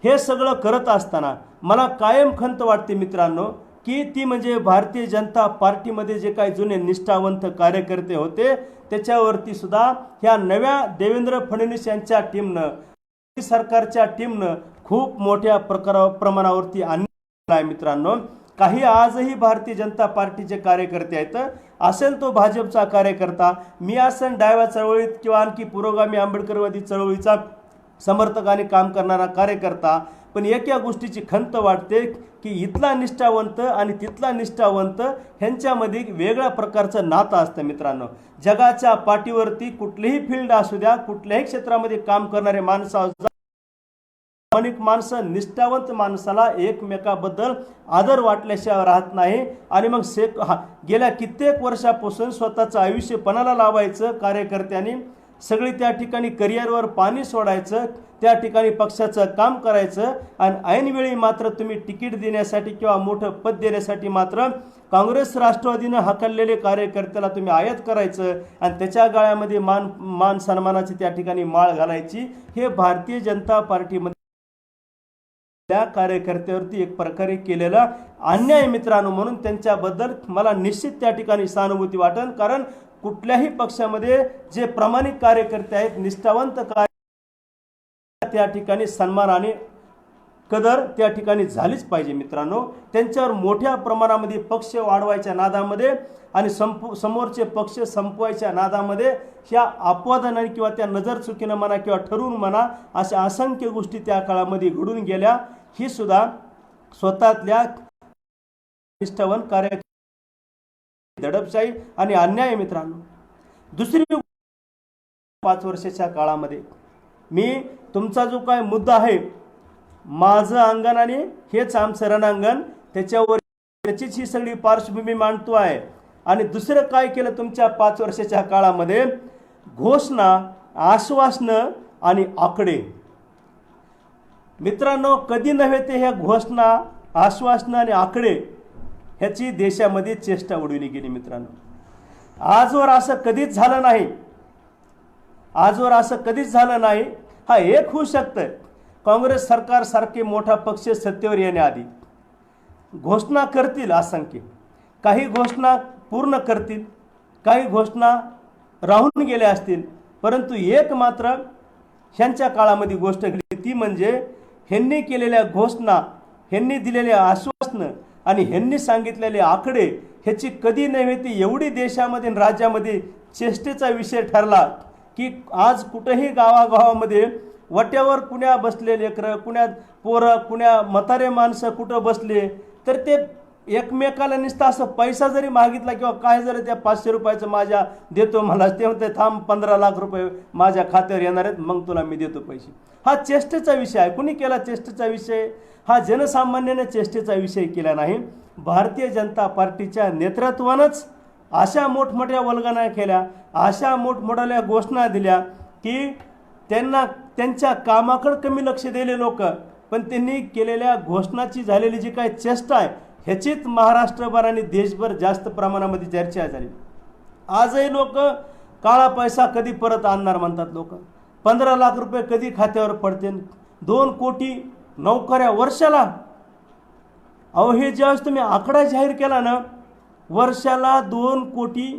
हे सगळं करत असताना मला कायम खंत वाटते मित्रांनो की ती म्हणजे भारतीय जनता पार्टीमध्ये जे काही जुने निष्ठावंत कार्यकर्ते होते त्याच्यावरती सुद्धा ह्या नव्या देवेंद्र फडणवीस यांच्या टीमनं, सरकारच्या टीमनं खूप मोठ्या प्रमाणावरती अन्याय आहे मित्रांनो. काही आजही भारतीय जनता पार्टीचे कार्यकर्ते आहेत, असेल तो भाजपचा कार्यकर्ता, मी असेल डाव्या चळवळीत किंवा आणखी पुरोगामी आंबेडकरवादी चळवळीचा समर्थक आणि काम करणारा कार्यकर्ता, पण एका गोष्टीची खंत वाटते की इथला निष्ठावंत आणि तिथला निष्ठावंत ह्यांच्यामध्ये वेगळ्या प्रकारचं नातं असतं मित्रांनो. जगाच्या पाठीवरती कुठलीही फील्ड असू द्या, कुठल्याही क्षेत्रामध्ये काम करणारे माणसं, प्रामाणिक माणसं, निष्ठावंत माणसाला एकमेकाबद्दल आदर वाटल्याशिवाय राहत नाही. आणि मग गेल्या कित्येक वर्षापासून स्वतःचं आयुष्य पणाला लावायचं कार्यकर्त्यांनी, सगळी त्या ठिकाणी करिअरवर पाणी सोडायचं, त्या ठिकाणी पक्षाचं काम करायचं आणि ऐनवेळी मात्र तुम्ही तिकीट देण्यासाठी किंवा मोठं पद देण्यासाठी मात्र काँग्रेस राष्ट्रवादीनं हाकललेले कार्यकर्त्याला तुम्ही आयात करायचं आणि त्याच्या गाळ्यामध्ये मान सन्मानाची त्या ठिकाणी माळ घालायची. हे भारतीय जनता पार्टीमध्ये त्या कार्यकर्त्यावरती एक प्रकारे केलेला अन्याय मित्रांनो. म्हणून त्यांच्याबद्दल मला निश्चित त्या ठिकाणी सहानुभूती वाटेल, कारण कुठल्याही पक्षामध्ये जे प्रामाणिक कार्यकर्ते आहेत, निष्ठावंत त्या ठिकाणी सन्मान आणि कदर त्या ठिकाणी झालीच पाहिजे मित्रांनो. त्यांच्यावर मोठ्या प्रमाणामध्ये पक्ष वाढवायच्या नादामध्ये आणि समोरचे पक्ष संपवायच्या नादामध्ये ह्या अपवादाने किंवा त्या नजर चुकीनं म्हणा किंवा ठरवून म्हणा अशा असंख्य गोष्टी त्या काळामध्ये घडून गेल्या. ही सुद्धा स्वतःतल्या निष्ठावान कार्य दडपशाही आणि अन्याय मित्रांनो. दुसरी 5 वर्षाच्या काळामध्ये मी तुमचा जो काय मुद्दा आहे, माझं अंगण आणि हेच आमचं रणांगण, त्याच्यावर त्याचीच ही सगळी पार्श्वभूमी मांडतो आहे. आणि दुसरं काय केलं तुमच्या 5 वर्षाच्या काळामध्ये? घोषणा, आश्वासनं आणि आकडे. मित्रांनो, कधी नव्हे ते ह्या घोषणा, आश्वासनं आणि आकडे ह्याची देशामध्ये चेष्टा उडवली गेली. मित्रांनो, आजवर असं कधीच झालं नाही. आजवर असं कधीच झालं नाही. हा एक होऊ शकतं, काँग्रेस सरकार सारखे मोठा पक्ष सत्तेवर येण्याआधी घोषणा करतील असंख्य, काही घोषणा पूर्ण करतील, काही घोषणा राहून गेल्या असतील, परंतु एक मात्र ह्यांच्या काळामध्ये गोष्ट घडली, ती म्हणजे ह्यांनी केलेल्या घोषणा, ह्यांनी दिलेल्या आश्वासनं आणि ह्यांनी सांगितलेले आकडे ह्याची कधी नव्हे ती एवढी देशामध्ये आणि राज्यामध्ये चेष्टेचा विषय ठरला की आज कुठेही गावागावामध्ये वट्यावर कुण्या बसले लेकरं, कुण्या पोरं, कुण्या म्हातारे माणसं कुठं बसले तर ते एकमेकाला नुसतं असं पैसा जरी मागितला किंवा काय जरी त्या 500 रुपयाचं माझ्या देतो मला, ते म्हणते थांब 15 लाख रुपये माझ्या खात्यावर येणार आहेत, मग तुला मी देतो पैसे. हा चेष्टेचा विषय आहे. कुणी केला चेष्टेचा विषय? हा जनसामान्याने चेष्टेचा विषय केला नाही. भारतीय जनता पार्टीच्या नेतृत्वानंच अशा मोठमोठ्या वल्गना केल्या, अशा मोठमोठ्या घोषणा दिल्या की त्यांना त्यांच्या कामाकडे कमी लक्ष दिले लोक, पण त्यांनी केलेल्या घोषणाची झालेली जी काही चेष्टा आहे ह्याचीच महाराष्ट्रभर आणि देशभर जास्त प्रमाणामध्ये चर्चा झाली. आजही लोक काळा पैसा कधी परत आणणार म्हणतात. लोक 15 लाख रुपये कधी खात्यावर पडतील, 2 कोटी नोकऱ्या वर्षाला. अहो, हे ज्यावेळेस तुम्ही आकडा जाहीर केला ना, वर्षाला 2 कोटी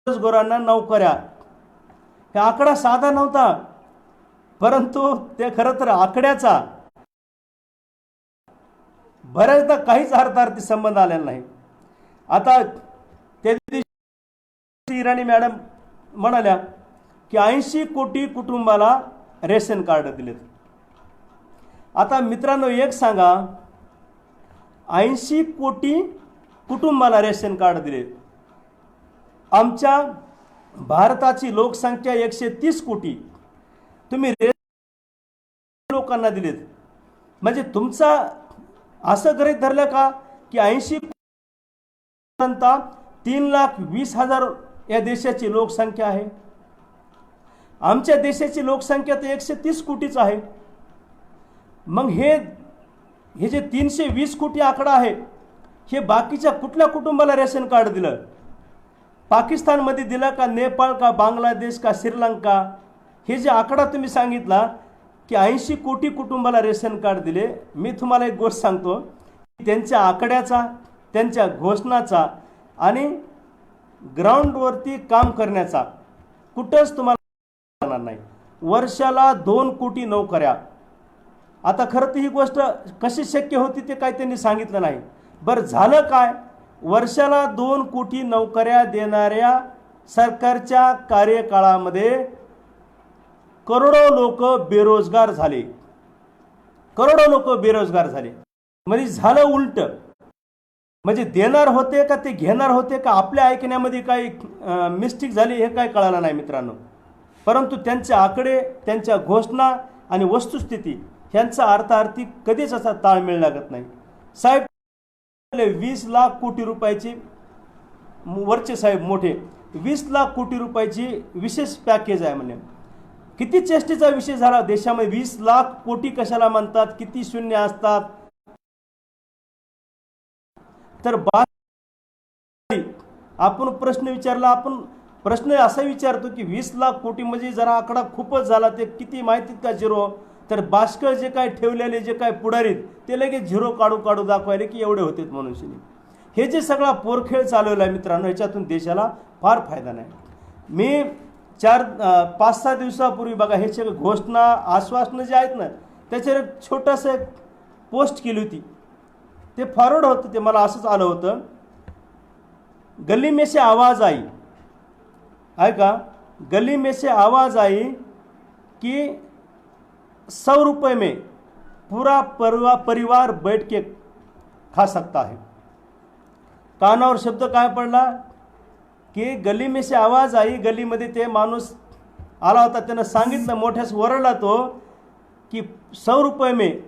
बेरोजगारांना नोकऱ्या, हे आकडा साधा नव्हता, परंतु ते खरं तर आकड्याचा बऱ्याचदा काहीच अर्थार्थी संबंध आलेला नाही. आता त्या दिवशी इराणी मॅडम म्हणाल्या की 80 कोटी कुटुंबाला रेशन कार्ड दिलेत. आता मित्रांनो एक सांगा, 80 कोटी कुटुंबाला रेशन कार्ड दिले. आमच्या भारताची लोकसंख्या 130 कोटी, तुम्ही लोकांना दिलेत. म्हणजे तुमचा असं गृहीत धरलं का की 80 3,20,000 या देशाची लोकसंख्या आहे. आमच्या देशाची लोकसंख्या तर 130 कोटीच आहे. मग हे जे 320 कोटी आकडा आहे, हे बाकीच्या कुठल्या कुटुंबाला रेशन कार्ड दिलं? पाकिस्तानमध्ये दिलं का, नेपाळ का, बांगलादेश का, श्रीलंका? हे जे आकडा तुम्ही सांगितला की 80 कोटी कुटुंबाला रेशन कार्ड दिले, मी तुम्हाला एक गोष्ट सांगतो, त्यांच्या आकड्याचा, त्यांच्या घोषणाचा आणि ग्राउंडवरती काम करण्याचा कुठंच तुम्हाला जाणार नाही. वर्षाला 2 कोटी नोकऱ्या. आता खरं तर ही गोष्ट कशी शक्य होती ते काय त्यांनी सांगितलं नाही. बरं झालं काय? वर्षाला 2 कोटी नोकऱ्या देणाऱ्या सरकारच्या कार्यकाळामध्ये करोडो लोक बेरोजगार झाले. करोडो लोक बेरोजगार झाले. म्हणजे झालं उलट. म्हणजे देणार होते का ते घेणार होते का, आपल्या ऐकण्यामध्ये काही मिस्टेक झाली हे काय कळालं नाही मित्रांनो. परंतु त्यांचे आकडे, त्यांच्या घोषणा आणि वस्तुस्थिती ह्यांचा अर्थार्थी कधीच असा ताळमेळ लागत नाही. साहेब 20 लाख कोटी रुपयाची, वरचे साहेब मोठे 20 लाख कोटी रुपयाची विशेष पॅकेज आहे म्हणे. किती चेष्टेचा विषय झाला देशामध्ये. 20 लाख कोटी कशाला म्हणतात, किती शून्य असतात? तर आपण प्रश्न विचारला, आपण प्रश्न असा विचारतो की 20 लाख कोटी म्हणजे जरा आकडा खूपच झाला, ते किती माहितीत का झिरो? तर बाष्कळ जे काय ठेवलेले जे काय पुढारीत ते लगेच झिरो काढू दाखवायले की एवढे होते म्हणून. हे जे सगळा पोरखेळ चालवला आहे मित्रांनो, ह्याच्यातून देशाला फार फायदा नाही. मी 5-6 दिवसापूर्वी बघा हे सगळं घोषणा, आश्वासनं जे आहेत ना, त्याच्यावर एक छोटंसं एक पोस्ट केली होती. ते फॉरवर्ड होतं, ते मला असंच आलं होतं, गली में से आवाज़ आई, आहे का, गली में से आवाज़ आई कि 100 रुपये में पूरा परिवार बैठ के खा सकता है. कानावर शब्द काय पडला की गली में से आवाज़ आई, गलीमध्ये ते माणूस आला होता, त्यानं सांगितलं, मोठ्यास वरडला तो की 100 रुपये में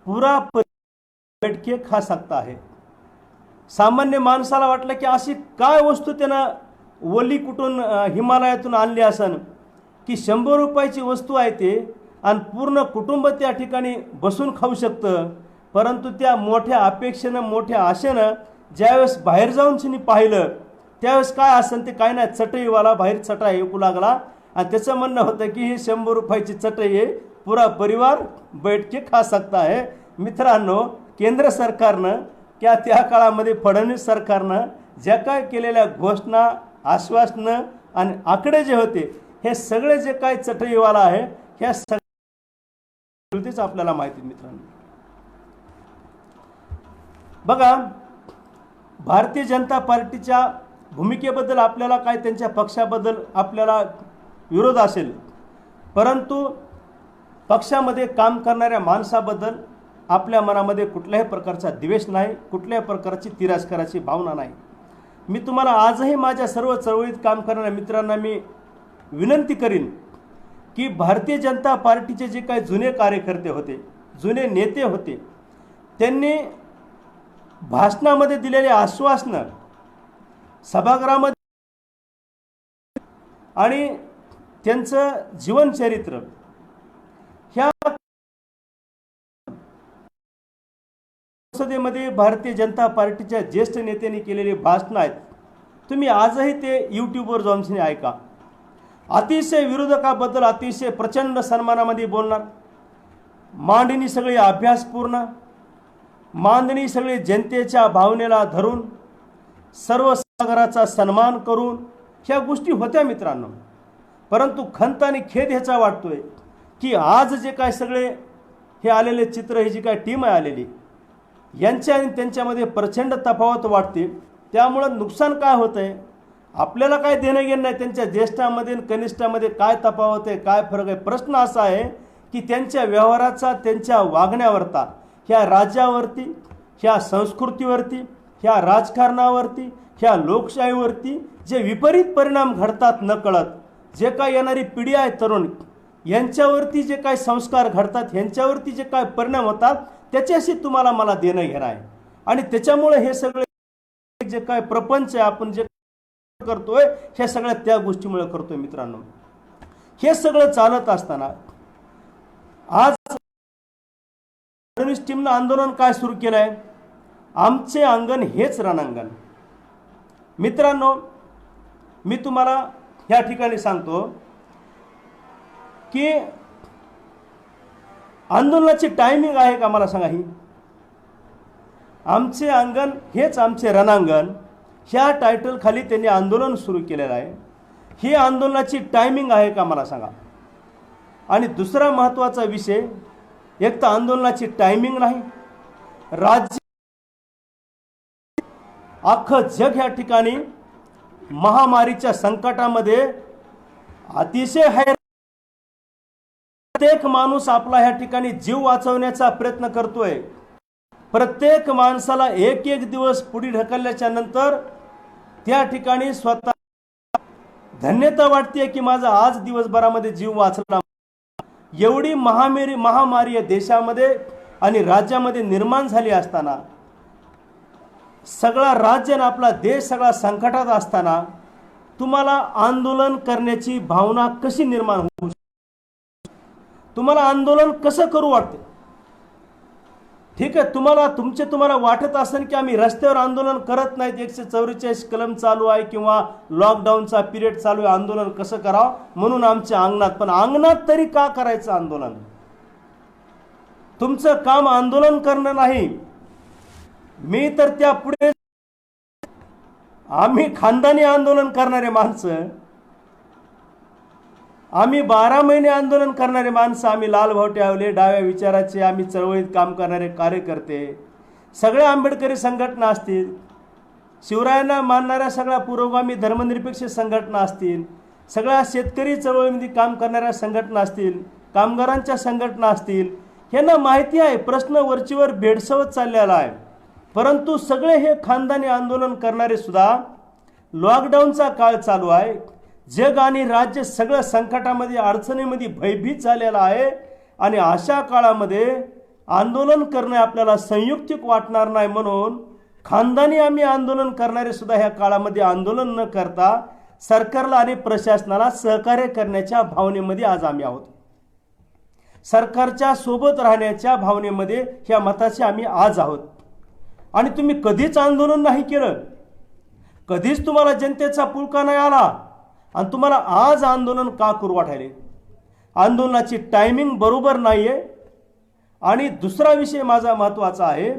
पूरा बैठ के खा सकता है. सामान्य माणसाला वाटलं की अशी काय वस्तू त्यानं ओली कुठून हिमालयातून आणली असन की 100 रुपयाची वस्तू आहे ते आणि पूर्ण कुटुंब त्या ठिकाणी बसून खाऊ शकतं. परंतु त्या मोठ्या अपेक्षेनं मोठ्या आशेनं ज्यावेळेस बाहेर जाऊन तिने पाहिलं त्यावेळेस काय असेल ते काय नाही, चटईवाला बाहेर चटई ऐकू लागला आणि त्याचं म्हणणं होतं की ही 100 रुपयाची चटई आहे, पुरा परिवार बैठ के खा सकता है. मित्रांनो, केंद्र सरकारनं किंवा त्या काळामध्ये फडणवीस सरकारनं ज्या काय केलेल्या घोषणा, आश्वासनं आणि आकडे जे होते हे सगळे जे काय चटईवाला आहे ह्या सगळेच आपल्याला माहिती. मित्रांनो बघा, भारतीय जनता पार्टीच्या भूमिकेबद्दल आपल्याला काय त्यांच्या पक्षाबद्दल आपल्याला विरोध असेल, परंतु पक्षामध्ये काम करणाऱ्या माणसाबद्दल आपल्या मनामध्ये कुठल्याही प्रकारचा द्वेष नाही, कुठल्याही प्रकारची तिरस्काराची भावना नाही. मी तुम्हाला आजही माझ्या सर्व चळवळीत काम करणाऱ्या मित्रांना मी विनंती करीन की भारतीय जनता पार्टीचे जे काही जुने कार्यकर्ते होते, जुने नेते होते, त्यांनी भाषणामध्ये दिलेले आश्वासनं सभागृहामध्ये आणि त्यांचं जीवनचरित्र ह्या संसदेमध्ये भारतीय जनता पार्टीच्या ज्येष्ठ नेत्यांनी केलेली भाषणं आहेत. तुम्ही आजही ते यूट्यूबवर जाऊन ऐका. अतिशय विरोधकाबद्दल अतिशय प्रचंड सन्मानामध्ये बोलणार, मांडणी सगळी अभ्यासपूर्ण, मांडणी सगळी जनतेच्या भावनेला धरून, सर्व सभागृहाचा सन्मान करून ह्या गोष्टी होत्या मित्रांनो. परंतु खंत आणि खेद ह्याचा वाटतोय की आज जे काय सगळे हे आलेले चित्र, ही जी काय टीम आहे आलेली, यांच्या आणि त्यांच्यामध्ये प्रचंड तफावत वाटते. त्यामुळं नुकसान काय होतं आहे, आपल्याला काय देणं घेणं नाही त्यांच्या ज्येष्ठामध्ये आणि कनिष्ठामध्ये काय तफावत आहे, काय फरक आहे. प्रश्न असा आहे की त्यांच्या व्यवहाराचा, त्यांच्या वागण्यावरता, ह्या राज्यावरती, ह्या संस्कृतीवरती, ह्या राजकारणावरती, ह्या लोकशाहीवरती जे विपरीत परिणाम घडतात नकळत, जे काय येणारी पिढी आहे तरुण, यांच्यावरती जे काय संस्कार घडतात, ह्यांच्यावरती जे काय परिणाम होतात, त्याच्याशी तुम्हाला मला देणं घेणं आहे. आणि त्याच्यामुळे हे सगळे जे काय प्रपंच आहे आपण जे करतोय हे सगळ्या त्या गोष्टीमुळे करतोय. मित्रांनो, हे सगळं चालत असताना आज फडणवीस टीमनं आंदोलन काय सुरू केलं आहे, आमचे अंगण हेच रणांगण. मित्रांनो, मी तुम्हाला ह्या ठिकाणी सांगतो की आंदोलनाची टायमिंग आहे का मला सांगा. ही आमचे अंगण हेच आमचे रणांगण ह्या टायटल खाली त्यांनी आंदोलन सुरू केलेलं आहे. ही आंदोलनाची टायमिंग आहे का मला सांगा. आणि दुसरा महत्त्वाचा विषय, एक तर आंदोलनाची टायमिंग नाही, राज्य अख्खं जग ह्या ठिकाणी महामारीच्या संकटामध्ये अतिशय प्रत्येक माणूस आपला ह्या ठिकाणी जीव वाचवण्याचा प्रयत्न करतोय. प्रत्येक माणसाला एक एक दिवस पुढे ढकलल्याच्या नंतर त्या ठिकाणी स्वतः धन्यता वाटते की माझा आज दिवसभरामध्ये जीव वाचला. एवढी महामारी देशामध्ये आणि राज्यामध्ये निर्माण झाली असताना, सगळा राज्य आणि आपला देश सगळा संकटात असताना तुम्हाला आंदोलन करण्याची भावना कशी निर्माण होऊ शकते, तुम्हाला आंदोलन कसं करू वाटते. ठीक आहे, तुम्हाला वाटत असेल की आम्ही रस्त्यावर आंदोलन करत नाहीत, 144 कलम चालू आहे किंवा लॉकडाऊनचा पिरियड चालू आहे, आंदोलन कसं करावं म्हणून आमच्या अंगणात. पण अंगणात तरी का करायचं आंदोलन? तुमचं काम आंदोलन करणं नाही. मी तर त्या पुढे आम्ही खानदानी आंदोलन करणारे माणसं, आम्ही 12 महिने आंदोलन करणारे माणसं, आम्ही लालभावटे डाव्या विचाराचे, आम्ही चळवळीत काम करणारे कार्यकर्ते, सगळ्या आंबेडकरी संघटना असतील, शिवरायांना मानणाऱ्या सगळ्या पुरोगामी धर्मनिरपेक्ष संघटना असतील, सगळ्या शेतकरी चळवळीमध्ये काम करणाऱ्या संघटना असतील, कामगारांच्या संघटना असतील, ह्यांना माहिती आहे प्रश्न वरचीवर भेडसवत चाललेला आहे. परंतु सगळे हे खानदानी आंदोलन करणारे सुद्धा, लॉकडाऊनचा काळ चालू आहे, जग आणि राज्य सगळं संकटामध्ये अडचणीमध्ये भयभीत झालेलं आहे आणि अशा काळामध्ये आंदोलन करणे आपल्याला संयुक्तिक वाटणार नाही म्हणून खानदानी आम्ही आंदोलन करणारे सुद्धा ह्या काळामध्ये आंदोलन न करता सरकारला आणि प्रशासनाला सहकार्य करण्याच्या भावनेमध्ये आज आम्ही आहोत. सरकारच्या सोबत राहण्याच्या भावनेमध्ये ह्या मताचे आम्ही आज आहोत. आणि तुम्ही कधीच आंदोलन नाही केलं, कधीच तुम्हाला जनतेचा पुळका नाही आला आणि तुम्हाला आज आंदोलन का करू वाटायले? आंदोलनाची टायमिंग बरोबर नाही आहे. आणि दुसरा विषय माझा महत्त्वाचा आहे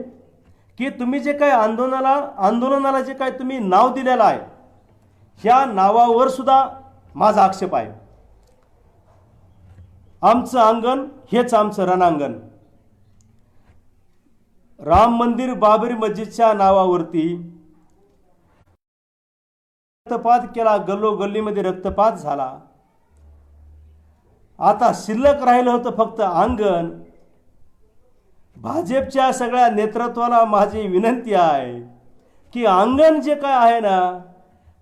की तुम्ही जे काय आंदोलनाला जे काय तुम्ही नाव दिलेलं आहे, ह्या नावावर सुद्धा माझा आक्षेप आहे. आमचं अंगण हेच आमचं रणांगण. राम मंदिर बाबरी मस्जिदच्या नावावरती रक्तपात केला, गल्लोगल्लीमध्ये रक्तपात झाला. आता शिल्लक राहिलं होतं फक्त अंगण. भाजपच्या सगळ्या नेतृत्वाला माझी विनंती आहे की अंगण जे काय आहे ना,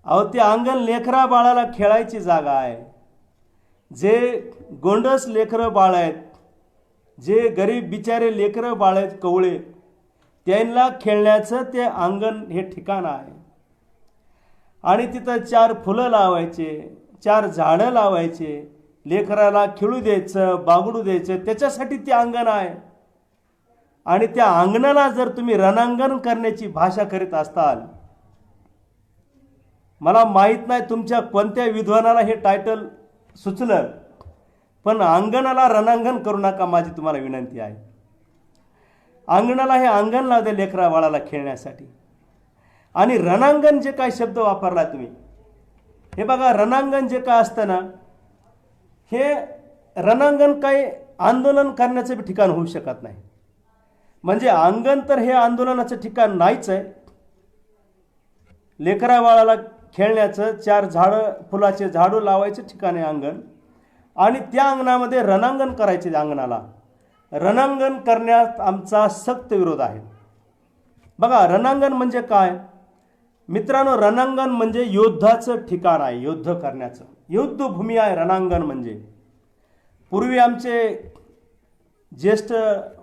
अहो ते अंगण लेकरा बाळाला खेळायची जागा आहे. जे गोंडस लेकरं बाळ आहेत, जे गरीब बिचारे लेकरं बाळ आहेत, कवळे, त्यांना खेळण्याचं ते अंगण हे ठिकाण आहे. आणि तिथं 4 फुलं लावायचे, 4 झाडं लावायचे, लेकराला खेळू द्यायचं, बागडू द्यायचं, त्याच्यासाठी ते अंगण आहे. आणि त्या अंगणाला जर तुम्ही रणांगण करण्याची भाषा करीत असताल, मला माहीत नाही तुमच्या कोणत्या विद्वानाला हे टायटल सुचलं, पण अंगणाला रणांगण करू नका, माझी तुम्हाला विनंती आहे. अंगणाला हे अंगण लावू द्या लेकरा बाळाला खेळण्यासाठी. आणि रणांगण जे काय शब्द वापरला तुम्ही, हे बघा, रणांगण जे काय असतं ना, हे रणांगण काही आंदोलन करण्याचं बी ठिकाण होऊ शकत नाही. म्हणजे अंगण तर हे आंदोलनाचं ठिकाण नाहीच आहे. लेकरा बाळाला खेळण्याचं 4 झाडं, फुलाचे झाडू लावायचे ठिकाण आहे अंगण. आणि त्या अंगणामध्ये रणांगण करायचे. अंगणाला रणांगण करण्यात आमचा सक्त विरोध आहे. बघा, रणांगण म्हणजे काय मित्रांनो? रणांगण म्हणजे युद्धाचं ठिकाण आहे, युद्ध करण्याचं, युद्धभूमी आहे रणांगण म्हणजे. पूर्वी आमचे ज्येष्ठ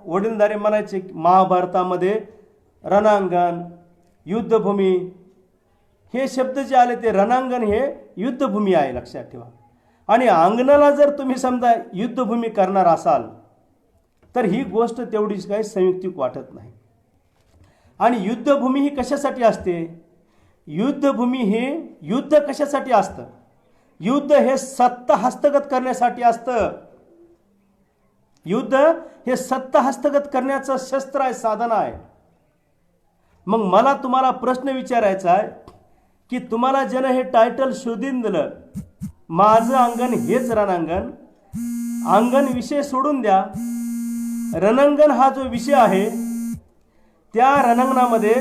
वडीलधारे म्हणायचे महाभारतामध्ये रणांगण, युद्धभूमी, हे शब्द जे आले ते रणांगण हे युद्धभूमी आहे, लक्षात ठेवा. आणि अंगणाला जर तुम्ही समजा युद्धभूमी करणार असाल तर ही गोष्ट तेवढीच काही संयुक्तिक वाटत नाही. आणि युद्धभूमी ही कशासाठी असते? युद्धभूमी हे युद्ध कशासाठी असतं? युद्ध हे सत्ता हस्तगत करण्यासाठी असतं. युद्ध हे सत्ता हस्तगत करण्याचं शस्त्र आहे, साधन आहे. मग मला तुम्हाला प्रश्न विचारायचा आहे की तुम्हाला ज्यानं हे टायटल शोधून दिलं, माझं अंगण हेच रणांगण, अंगण विषय सोडून द्या. रणांगण हा जो विषय आहे, त्या रणांगणामध्ये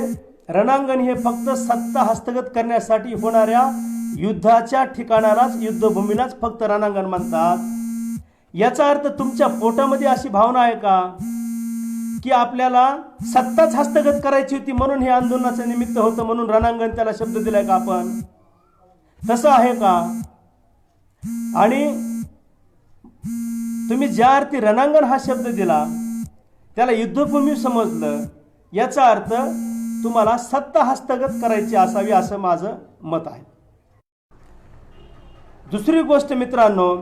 रणांगण हे फक्त सत्ता हस्तगत करण्यासाठी होणाऱ्या युद्धाच्या ठिकाणालाच, युद्धभूमीलाच फक्त रणांगण म्हणतात. याचा अर्थ तुमच्या पोटामध्ये अशी भावना आहे का की आपल्याला सत्ताच हस्तगत करायची होती म्हणून हे आंदोलनाचं निमित्त होतं, म्हणून रणांगण त्याला शब्द दिलाय का आपण? तसं आहे का? आणि तुम्ही ज्या अर्थी रणांगण हा शब्द दिला त्याला युद्धभूमी समजलं, याचा अर्थ तुम्हाला सत्ता हस्तगत करायची असावी असं माझं मत आहे. दुसरी गोष्ट मित्रांनो,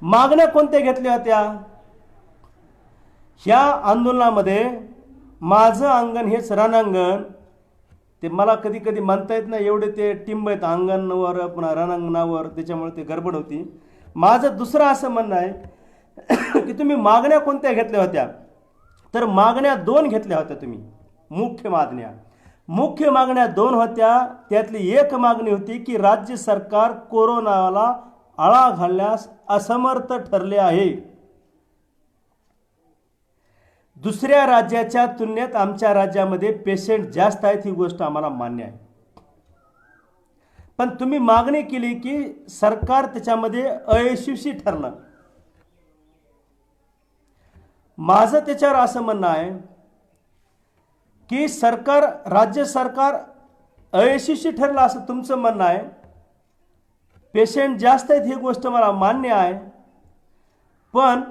मागण्या कोणत्या घेतल्या होत्या ह्या आंदोलनामध्ये? माझं अंगण हेच रणांगण, ते मला कधी कधी म्हणता येत नाही, एवढे ते टिंब आहेत अंगणावर पुन्हा रणांगणावर, त्याच्यामुळे ते गडबड होती. माझं दुसरं असं म्हणणं आहे की तुम्ही मागण्या कोणत्या घेतल्या होत्या? तर मागण्या 2 घेतल्या होत्या तुम्ही, मुख्य मागण्या 2 होत्या. त्यातली एक मागणी होती की राज्य सरकार कोरोनाला आळा घालण्यास असमर्थ ठरले आहे. दुसऱ्या राज्याच्या तुलनेत आमच्या राज्यामध्ये पेशंट जास्त आहेत, ही गोष्ट आम्हाला मान्य आहे. पण तुम्ही मागणी केली की सरकार त्याच्यामध्ये अयशस्वी ठरलं. माझं त्याच्यावर असं म्हणणं आहे की राज्य सरकार अयशस्वी ठरलं असं तुमचं म्हणणं आहे. पेशंट जास्त आहेत ही गोष्ट मला मान्य आहे, पण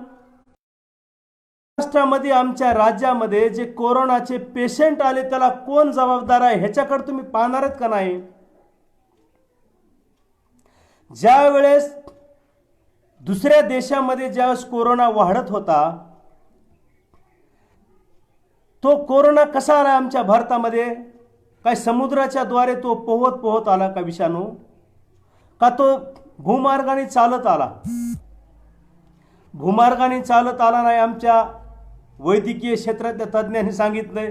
महाराष्ट्रामध्ये आमच्या राज्यामध्ये जे कोरोनाचे पेशंट आले त्याला कोण जबाबदार आहे ह्याच्याकडे तुम्ही पाहणार आहेत का नाही? ज्या वेळेस दुसऱ्या देशामध्ये ज्यावेळेस कोरोना वाढत होता, तो कोरोना कसा आला आमच्या भारतामध्ये? काय समुद्राच्या द्वारे तो पोहत पोहत आला का विषाणू? का तो भूमार्गाने चालत आला? भूमार्गाने चालत आला नाही. आमच्या वैद्यकीय क्षेत्रातल्या तज्ज्ञांनी सांगितलंय,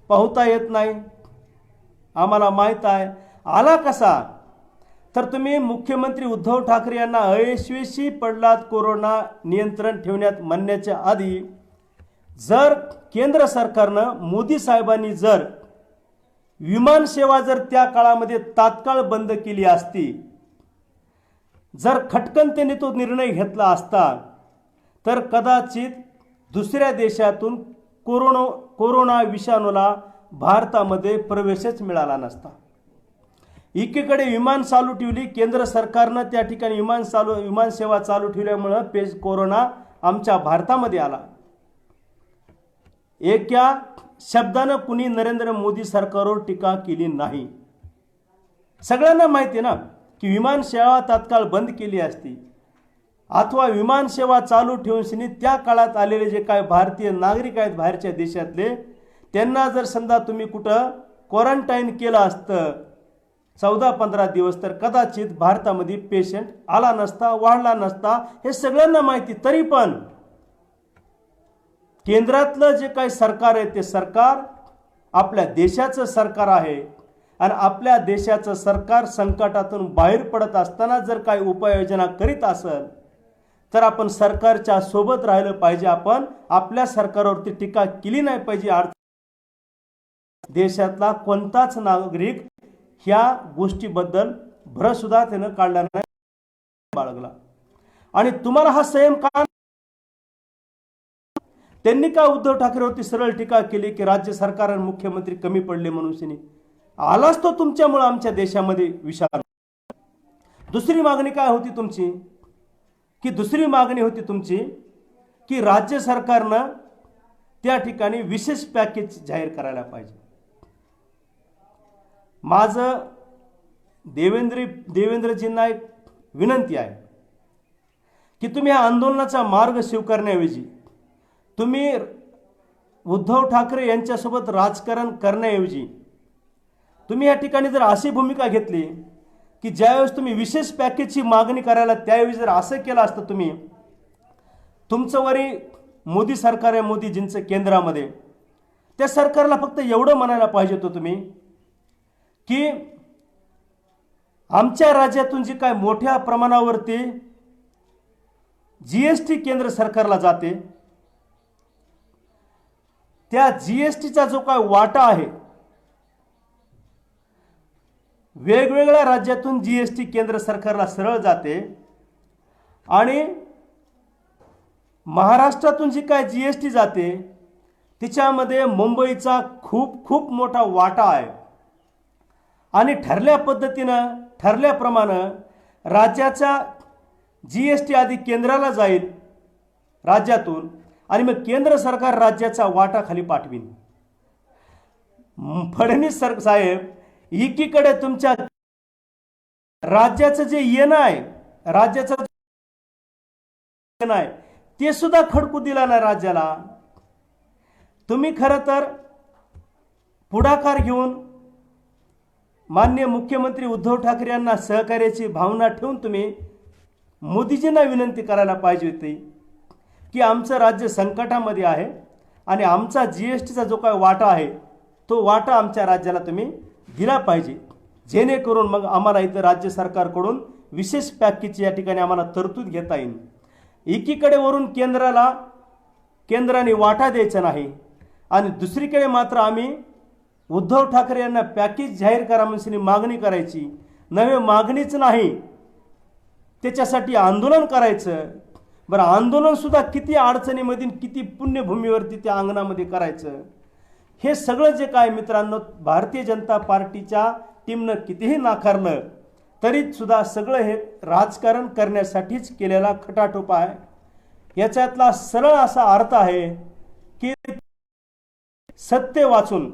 पाहता येत नाही, आम्हाला माहीत आहे. आला कसा? तर तुम्ही मुख्यमंत्री उद्धव ठाकरे यांना अयशस्वी पडलात कोरोना नियंत्रण ठेवण्यात म्हणण्याच्या आधी जर केंद्र सरकारनं, मोदी साहेबांनी जर विमान सेवा जर त्या काळामध्ये तात्काळ बंद केली असती, जर खटकन त्यांनी तो निर्णय घेतला असता, तर कदाचित दुसऱ्या देशातून कोरोना विषाणूला भारतामध्ये प्रवेशच मिळाला नसता. एकीकडे विमान चालू ठेवली केंद्र सरकारनं, त्या ठिकाणी विमान सेवा चालू ठेवल्यामुळे कोरोना आमच्या भारतामध्ये आला. एका शब्दानं कुणी नरेंद्र मोदी सरकारवर टीका केली नाही. सगळ्यांना माहिती ना की विमान सेवा तात्काळ बंद केली असती अथवा विमान सेवा चालू ठेवून त्या काळात आलेले जे काय भारतीय नागरिक आहेत बाहेरच्या देशातले, त्यांना जर समजा तुम्ही कुठं क्वारंटाईन केलं असतं 14-15 दिवस, तर कदाचित भारतामध्ये पेशंट आला नसता, वाढला नसता. हे सगळ्यांना माहिती. तरी पण केंद्रातलं जे काही सरकार आहे ते सरकार आपल्या देशाचं सरकार आहे आणि आपल्या देशाचं सरकार संकटातून बाहेर पडत असताना जर काही उपाययोजना करीत असेल तर आपण सरकारच्या सोबत राहिलं पाहिजे. आपण आपल्या सरकारवरती टीका केली नाही पाहिजे. देशातला कोणताच नागरिक ह्या गोष्टीबद्दल भरसुद्धा त्यानं काढला नाही, बाळगला. आणि तुम्हाला हा संयम का? त्यांनी का उद्धव ठाकरेवरती सरळ टीका केली की राज्य सरकार आणि मुख्यमंत्री कमी पडले म्हणून? आलाच तो तुमच्यामुळे आमच्या देशामध्ये विषाणू. दुसरी मागणी काय होती तुमची? दुसरी मागणी होती तुमची की राज्य सरकारनं त्या ठिकाणी विशेष पॅकेज जाहीर करायला पाहिजे. माझं देवेंद्रजींना एक विनंती आहे की तुम्ही या आंदोलनाचा मार्ग स्वीकारण्याऐवजी तुम्ही उद्धव ठाकरे यांच्यासोबत राजकारण करण्याऐवजी तुम्ही या ठिकाणी जर अशी भूमिका घेतली की ज्यावेळेस तुम्ही विशेष पॅकेजची मागणी करायला त्यावेळी जर असं केलं असतं, तुम्ही तुमचं वरी मोदी सरकार आहे, मोदीजींचं केंद्रामध्ये, त्या सरकारला फक्त एवढं म्हणायला पाहिजे होतं तुम्ही की आमच्या राज्यातून जी काय मोठ्या प्रमाणावरती जीएसटी केंद्र सरकारला जाते, त्या जीएसटीचा जो काय वाटा आहे, वेगवेगळ्या राज्यातून जीएसटी केंद्र सरकारला सरळ जाते आणि महाराष्ट्रातून जी काय जीएसटी जाते तिच्यामध्ये मुंबईचा खूप मोठा वाटा आहे. आणि ठरल्या पद्धतीनं, ठरल्याप्रमाणे राज्याचा जीएसटी आधी केंद्राला जाईल राज्यातून आणि मग केंद्र सरकार राज्याचा वाटा खाली पाठवीन. फडणवीस साहेब एकीकडे तुमच्या राज्याचं जे येणं आहे, राज्याचं येणं आहे ते सुद्धा खडकू दिला नाही राज्याला. तुम्ही खरं तर पुढाकार घेऊन माननीय मुख्यमंत्री उद्धव ठाकरे यांना सहकार्याची भावना ठेवून तुम्ही मोदीजींना विनंती करायला पाहिजे होती की आमचं राज्य संकटामध्ये आहे आणि आमचा जीएसटीचा जो काही वाटा आहे तो वाटा आमच्या राज्याला तुम्ही दिला पाहिजे, जेणेकरून मग आम्हाला इथं राज्य सरकारकडून विशेष पॅकेजची या ठिकाणी आम्हाला तरतूद घेता येईल. एकीकडे वरून केंद्राने वाटा द्यायचा नाही आणि दुसरीकडे मात्र आम्ही उद्धव ठाकरे यांना पॅकेज जाहीर करा म्हणून मागणी करायची. नव्हे मागणीच नाही, त्याच्यासाठी आंदोलन करायचं. बरं, आंदोलन सुद्धा किती अडचणीमध्ये, किती पुण्यभूमीवरती त्या अंगणामध्ये करायचं. हे सगळं जे काय मित्रांनो भारतीय जनता पार्टीच्या टीमनं कितीही नाकारलं तरी सुद्धा सगळं हे राजकारण करण्यासाठीच केलेला खटाटोप आहे. याच्यातला सरळ असा अर्थ आहे की सत्य वाचून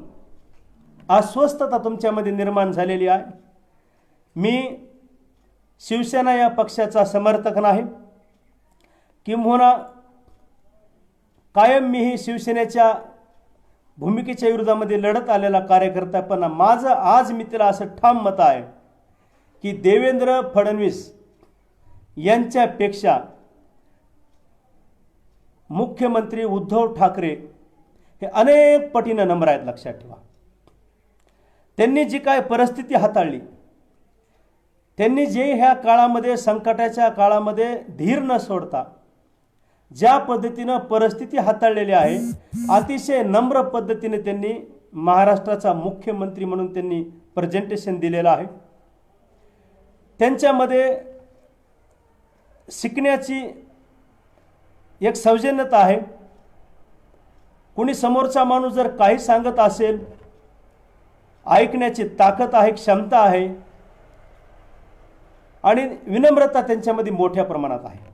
अस्वस्थता तुमच्यामध्ये निर्माण झालेली आहे. मी शिवसेना या पक्षाचा समर्थक नाही, किंबहुना कायम मी ही शिवसेनेच्या भूमिकेच्या विरोधामध्ये लढत आलेला कार्यकर्ता, पण माझं आज मी तिला असं ठाम मत आहे की देवेंद्र फडणवीस यांच्यापेक्षा मुख्यमंत्री उद्धव ठाकरे हे अनेक पटीनं नम्र आहेत. लक्षात ठेवा, त्यांनी जी काय परिस्थिती हाताळली, त्यांनी जे ह्या काळामध्ये संकटाच्या काळामध्ये धीर न सोडता ज्या पद्धतीनं परिस्थिती हाताळलेली आहे, अतिशय नम्र पद्धतीने त्यांनी महाराष्ट्राचा मुख्यमंत्री म्हणून त्यांनी प्रेझेंटेशन दिलेलं आहे. त्यांच्यामध्ये शिकण्याची एक सौजन्यता आहे. कुणी समोरचा माणूस जर काही सांगत असेल, ऐकण्याची ताकद आहे, क्षमता आहे आणि विनम्रता त्यांच्यामध्ये मोठ्या प्रमाणात आहे.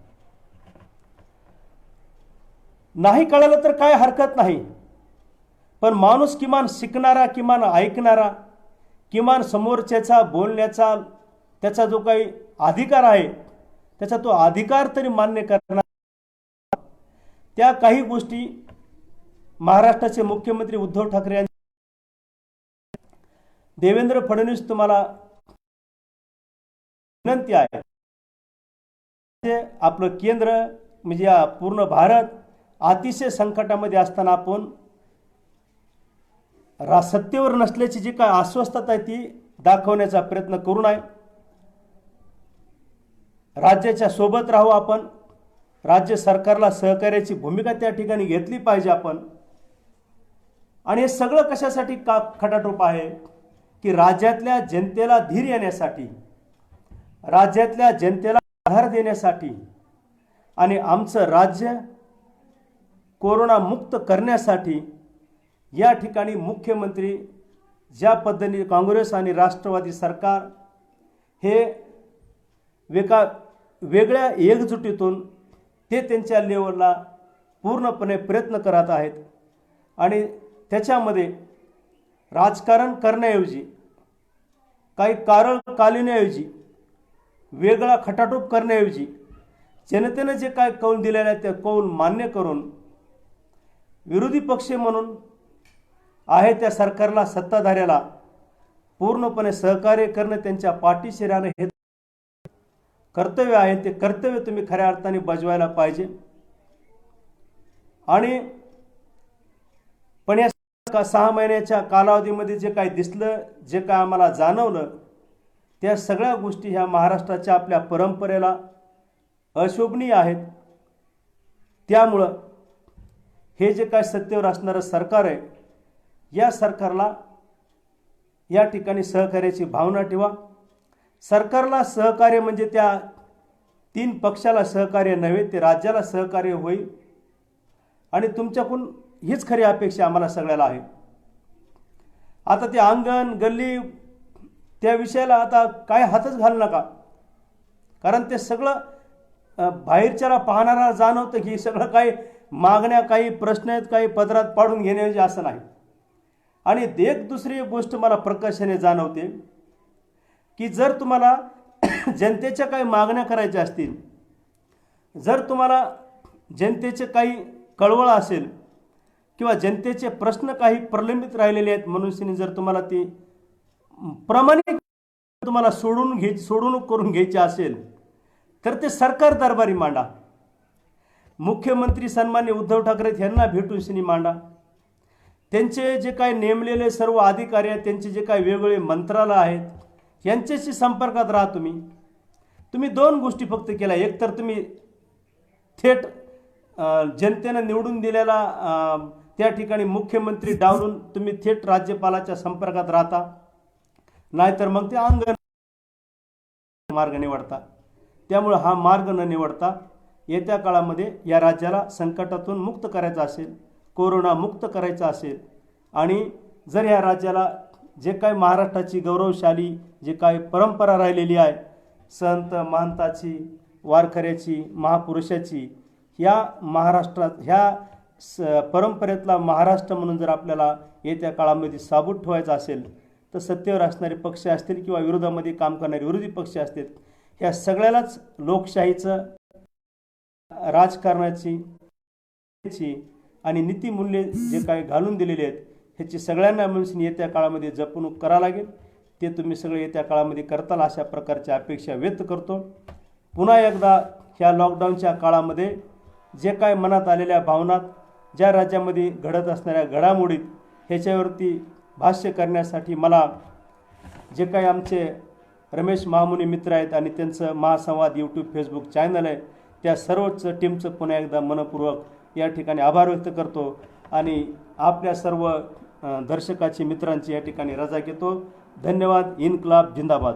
नाही कळलं तर काय हरकत नाही, पण माणूस किमान शिकणारा, किमान ऐकणारा, किमान समोरच्याचा बोलण्याचा त्याचा जो काही अधिकार आहे त्याचा तो अधिकार तरी मान्य करणार, त्या काही गोष्टी महाराष्ट्राचे मुख्यमंत्री उद्धव ठाकरे यांनी. देवेंद्र फडणवीस, तुम्हाला विनंती आहे, आपलं केंद्र म्हणजे पूर्ण भारत अतिशय संकटामध्ये असताना आपण सत्तेवर नसल्याची जी काय अस्वस्थता आहे ती दाखवण्याचा प्रयत्न करू नये. राज्याच्या सोबत राहू आपण, राज्य सरकारला सहकार्याची भूमिका त्या ठिकाणी घेतली पाहिजे आपण. आणि हे सगळं कशासाठी खटाटोप आहे की राज्यातल्या जनतेला धीर येण्यासाठी, राज्यातल्या जनतेला आधार देण्यासाठी आणि आमचं राज्य कोरोना मुक्त करण्यासाठी या ठिकाणी मुख्यमंत्री ज्या पद्धतीने काँग्रेस आणि राष्ट्रवादी सरकार हे वेगळ्या एकजुटीतून ते त्यांच्या लेवलला पूर्णपणे प्रयत्न करत आहेत. आणि त्याच्यामध्ये राजकारण करण्याऐवजी, काही कारळ कालिण्याऐवजी, वेगळा खटाटोप करण्याऐवजी जनतेने जे काय कौल दिलेला आहे ते कौल मान्य करून विरोधी पक्ष म्हणून आहे त्या सरकारला, सत्ताधाऱ्याला पूर्णपणे सहकार्य करणे त्यांच्या पाठीशी राहणे हे कर्तव्य आहे. ते कर्तव्य तुम्ही खऱ्या अर्थाने बजवायला पाहिजे. आणि पण या 6 महिन्याच्या कालावधीमध्ये जे काही दिसलं, जे काय आम्हाला जाणवलं, त्या सगळ्या गोष्टी ह्या महाराष्ट्राच्या आपल्या परंपरेला अशोभनीय आहेत. त्यामुळं हे जे काय सत्तेवर असणारं सरकार आहे, या सरकारला या ठिकाणी सहकार्याची भावना ठेवा. सरकारला सहकार्य म्हणजे त्या 3 पक्षाला सहकार्य नव्हे, ते राज्याला सहकार्य होईल. आणि तुमच्याकडून हीच खरी अपेक्षा आम्हाला सगळ्याला आहे. आता ते अंगण गल्ली त्या विषयाला आता काय हातच घालू नका, कारण ते सगळं बाहेरच्याला पाहणारा जाणवतं की सगळं काही मागण्या, काही प्रश्न आहेत, काही पदरात पाडून घेण्याऐवजी असं नाही. आणि एक दुसरी गोष्ट मला प्रकर्षाने जाणवते की जर तुम्हाला जनतेच्या काही मागण्या करायच्या असतील, जर तुम्हाला जनतेचे काही कळवळ असेल किंवा जनतेचे प्रश्न काही प्रलंबित राहिलेले आहेत म्हणून जर तुम्हाला ती प्रामाणिक तुम्हाला सोडवणूक करून घ्यायची असेल तर ते सरकार दरबारी मांडा. मुख्यमंत्री सन्मान्य उद्धव ठाकरे यांना भेटून मांडा. त्यांचे जे काही नेमलेले सर्व अधिकारी आहेत, त्यांचे जे काही वेगवेगळे मंत्रालय आहेत, यांच्याशी संपर्कात राहा. तुम्ही 2 गोष्टी फक्त केल्या. एक तर तुम्ही थेट जनतेने निवडून दिलेला त्या ठिकाणी मुख्यमंत्री डावलून तुम्ही थेट राज्यपालाच्या संपर्कात राहता, नाहीतर मग ते अंगण मार्ग निवडता. त्यामुळे हा मार्ग न निवडता येत्या काळामध्ये या राज्याला संकटातून मुक्त करायचं असेल, कोरोना मुक्त करायचं असेल, आणि जर या राज्याला जे काही महाराष्ट्राची गौरवशाली जे काही परंपरा राहिलेली आहे, संत महंताची, वारकऱ्याची, महापुरुषाची, ह्या महाराष्ट्रात ह्या परंपरेतला महाराष्ट्र म्हणून जर आपल्याला येत्या काळामध्ये साबूत ठेवायचा असेल तर सत्तेवर असणारे पक्ष असतील किंवा विरोधामध्ये काम करणारे विरोधी पक्ष असतील, ह्या सगळ्यालाच लोकशाहीचं, राजकारणाची आणि नीतिमूल्ये जे काही घालून दिलेले आहेत ह्याची सगळ्यांना मिळून येत्या काळामध्ये जपणूक करावं लागेल. ते तुम्ही सगळे येत्या काळामध्ये करताल अशा प्रकारच्या अपेक्षा व्यक्त करतो. पुन्हा एकदा ह्या लॉकडाऊनच्या काळामध्ये जे काय मनात आलेल्या भावनात, ज्या राज्यामध्ये घडत असणाऱ्या घडामोडीत ह्याच्यावरती भाष्य करण्यासाठी मला जे काही आमचे रमेश महामुनी मित्र आहेत आणि त्यांचं महासंवाद यूट्यूब फेसबुक चॅनल आहे, त्या सर्वच टीमचं पुन्हा एकदा मनपूर्वक या ठिकाणी आभार व्यक्त करतो आणि आपल्या सर्व दर्शकाची मित्रांची या ठिकाणी रजा घेतो. धन्यवाद. इन्क्लाब जिंदाबाद.